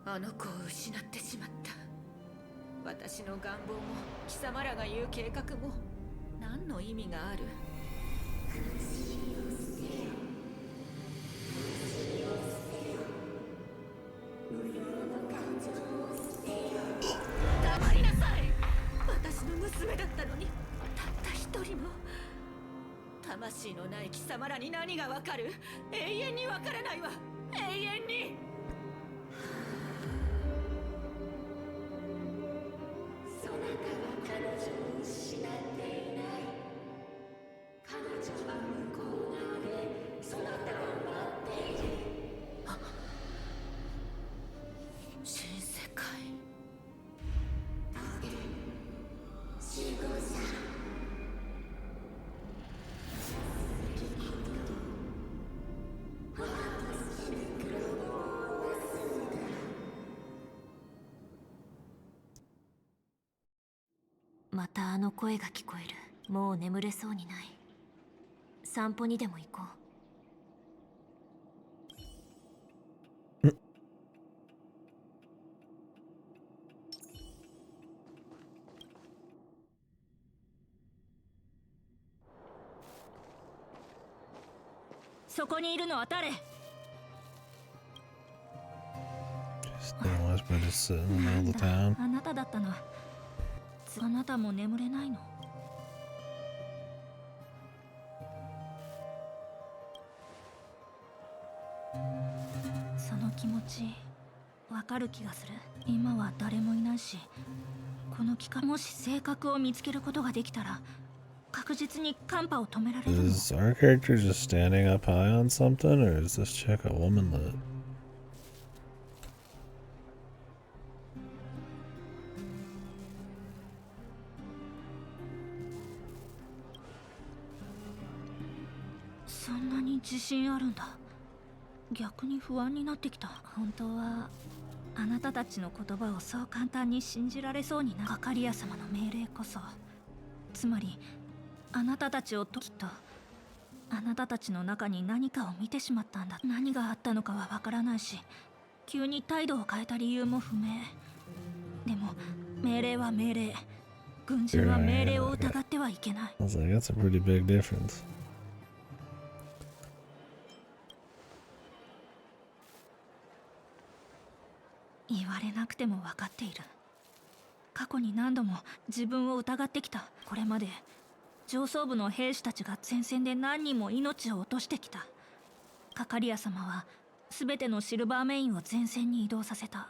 あの子を失ってしまった。私の願望も貴様らが言う計画も何の意味がある。黙りなさい。私の娘だったのに、たった一人の。魂のない貴様らに何がわかる。永遠にわからないわ。永遠に。新世界。またあの声が聞こえる。もう眠れそうにない。散歩にでも行こう。そこにいるのは誰？ Stay watch, but just sit in the middle of the town. あなただったの。あなたも眠れないの？その気持ちわかる気がする。今は誰もいないし、この期間もし性格を見つけることができたら確実にカンパを止められるの。 Is our character just standing up high on something, or is this chick a womanlet? そんなに自信あるんだ。逆に不安になってきた。本当はあなたたちの言葉をそう簡単に信じられそうにな。カカリア様の命令こそ、つまりあなたたちをと、きっとあなたたちの中に何かを見てしまったんだ。何があったのかはわからないし、急に態度を変えた理由も不明。でも命令は命令。軍人は命令を疑ってはいけない。 I was like, that's a pretty big difference. 言われなくても分かっている。過去に何度も自分を疑ってきた。これまで上層部の兵士たちが前線で何人も命を落としてきた。カカリア様は全てのシルバーメインを前線に移動させた。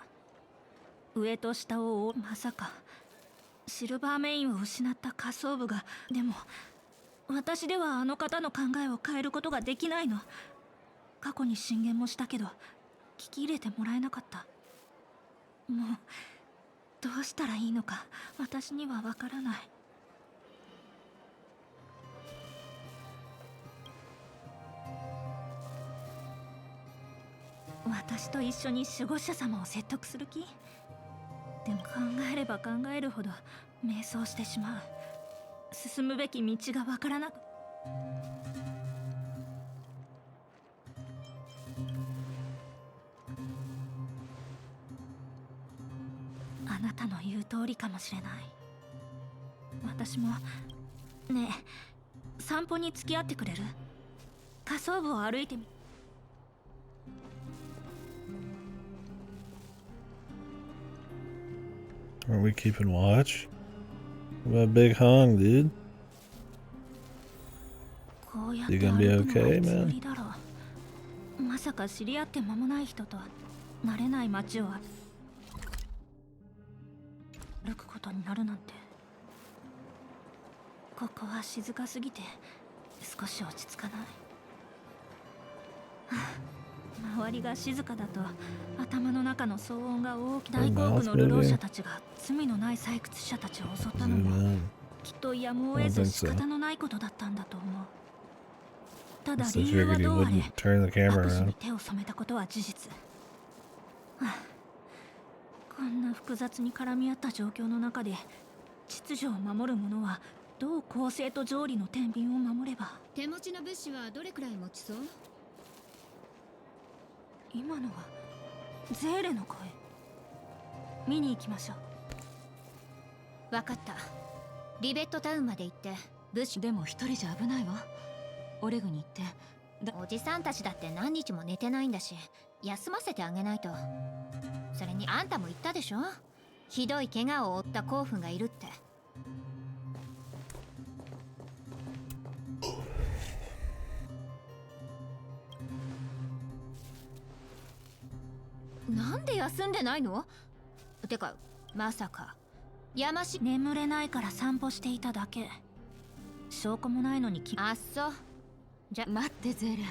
上と下をまさかシルバーメインを失った下層部が。でも私ではあの方の考えを変えることができないの。過去に進言もしたけど聞き入れてもらえなかった。もうどうしたらいいのか私にはわからない。私と一緒に守護者様を説得する気？でも考えれば考えるほど迷走してしまう。進むべき道がわからなく。あなたの言う通りかもしれない。私も。ねえ、散歩に付き合ってくれる？下層部を歩いてみ。Are we keeping watch? What about Big Hong, dude? こうやって You 歩 gonna く be のは okay, いつぶ man? りだろう。まさか知り合って間もない人と慣れない街を歩くことになるなんて。ここは静かすぎて少し落ち着かない。はあ、周りが静かだと頭の中の騒音が大きな大航空の流浪者たちが罪のない採掘者たちを襲ったのもきっとやむを得ず仕方のないことだったんだと思う。ただ So 理由は figured he どうあれ wouldn't turn the camera 悪事 around. に手を染めたことは事実。はあ、こんな複雑に絡み合った状況の中で秩序を守る者はどう公正と条理の天秤を守れば。手持ちの物資はどれくらい持ちそう？今のはゼーレの声。見に行きましょう。わかった。リベットタウンまで行って物資。でも一人じゃ危ないわ。オレグに行っておじさんたちだって何日も寝てないんだし、休ませてあげないと。それにあんたも言ったでしょ、ひどい怪我を負った甲府がいるって。なんで休んでないの？てかまさか山し。眠れないから散歩していただけ。証拠もないのにあっそう。じゃ待ってゼーレ。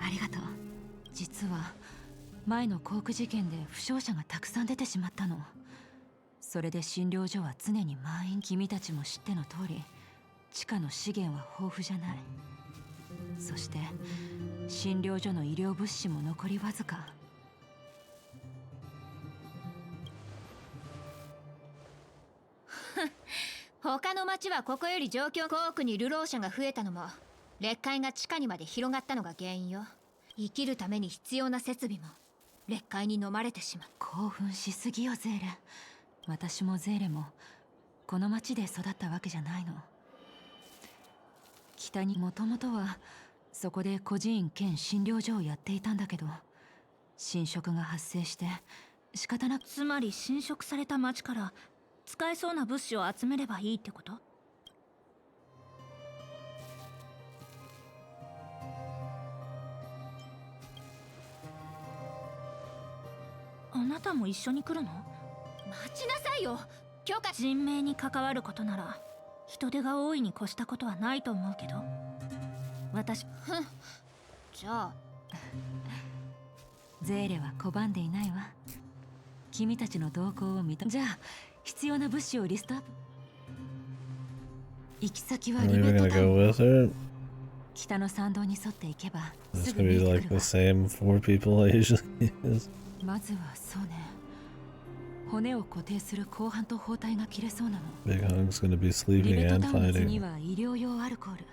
ありがとう。実は前の航空事件で負傷者がたくさん出てしまったの。それで診療所は常に満員。君たちも知っての通り地下の資源は豊富じゃない。そして診療所の医療物資も残りわずか。他の町はここより状況。航空に流浪者が増えたのも劣界が地下にまで広がったのが原因よ。生きるために必要な設備も劣界に飲まれてしまう。興奮しすぎよゼーレ。私もゼーレもこの町で育ったわけじゃないの。北にもともとはそこで孤児院兼診療所をやっていたんだけど、侵食が発生して仕方なく。つまり侵食された町から使えそうな物資を集めればいいってこと？あなたも一緒に来るの？待ちなさいよ。許可。人命に関わることなら人手が多いに越したことはないと思うけど。私じゃあゼーレは拒んでいないわ。君たちの動向をじゃあ必要な物資をリストアップ。行き先は Are リ we ベッ gonna トタウ go ン。 with it? 北の参道に沿って行けば It's すぐ gonna 見 be えて like くる the わ。 same four people I usually use. まずはそうね。骨を固定する鋼板と包帯が切れそうなの。 Big Hung's gonna be リ sleeping ベッ and トタウンの次 fighting. は医療用アルコール。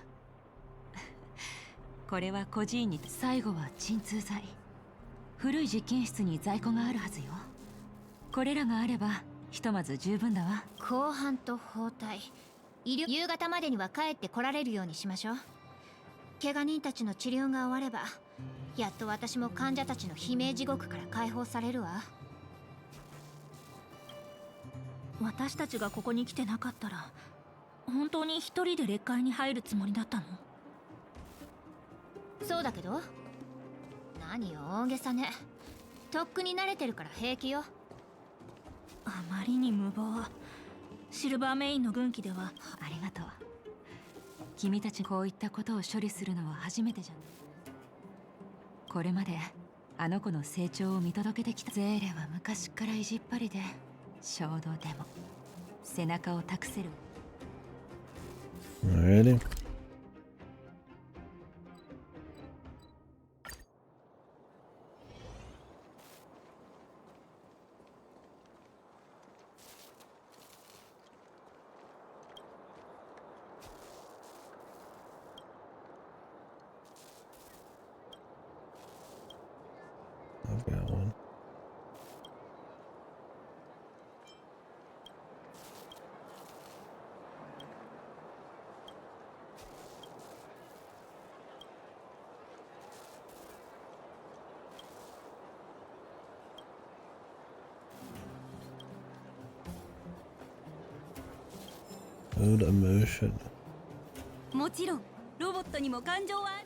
これは孤児院に。最後は鎮痛剤。古い実験室に在庫があるはずよ。これらがあればひとまず十分だわ。後半と包帯。夕方までには帰って来られるようにしましょう。怪我人たちの治療が終わればやっと私も患者たちの悲鳴地獄から解放されるわ。私たちがここに来てなかったら本当に一人で劣界に入るつもりだったの？そうだけど。何よ大げさね。とっくに慣れてるから平気よ。あまりに無謀。シルバーメインの軍機では。ありがとう。君たちこういったことを処理するのは初めてじゃない。これまであの子の成長を見届けてきた。ゼーレは昔から意地っ張りで衝動でも背中を託せる。 Alrighty. I've got one. Mood emotion. もちろんロボットにも感情はある。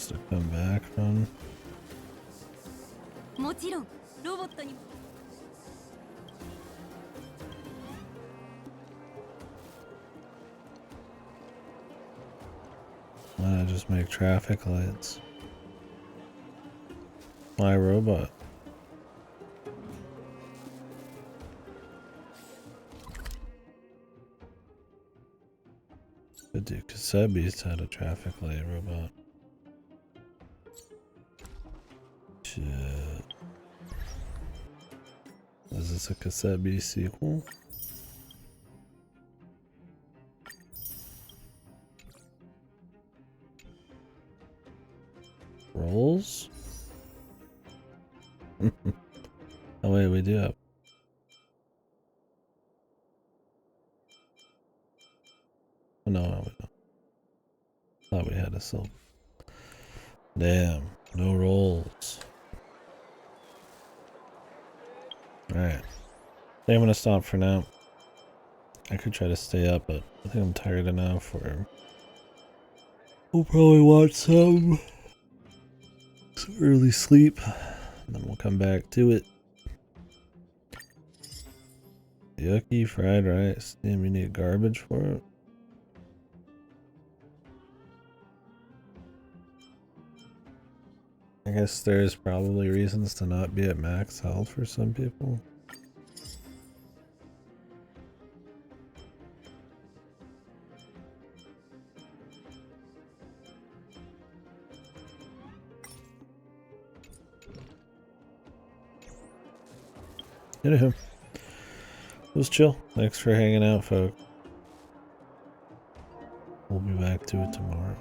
just to come back from. もちろんロボットに Why not just make traffic lights? My robot. But dude, Kasebi's had a traffic light robot. Shit. Is this a Kasebi sequel? Rolls? Oh wait, we do have. Oh, no, we don't. Thought we had a silver. Damn, no rolls. Alright. I think I'm gonna stop for now. I could try to stay up, but I think I'm tired enough for. We'll probably watch some early sleep, and then we'll come back to it. Yucky fried rice. Damn, you need garbage for it? I guess there's probably reasons to not be at max health for some people. Anywho, it was chill. Thanks for hanging out, folks. We'll be back to it tomorrow.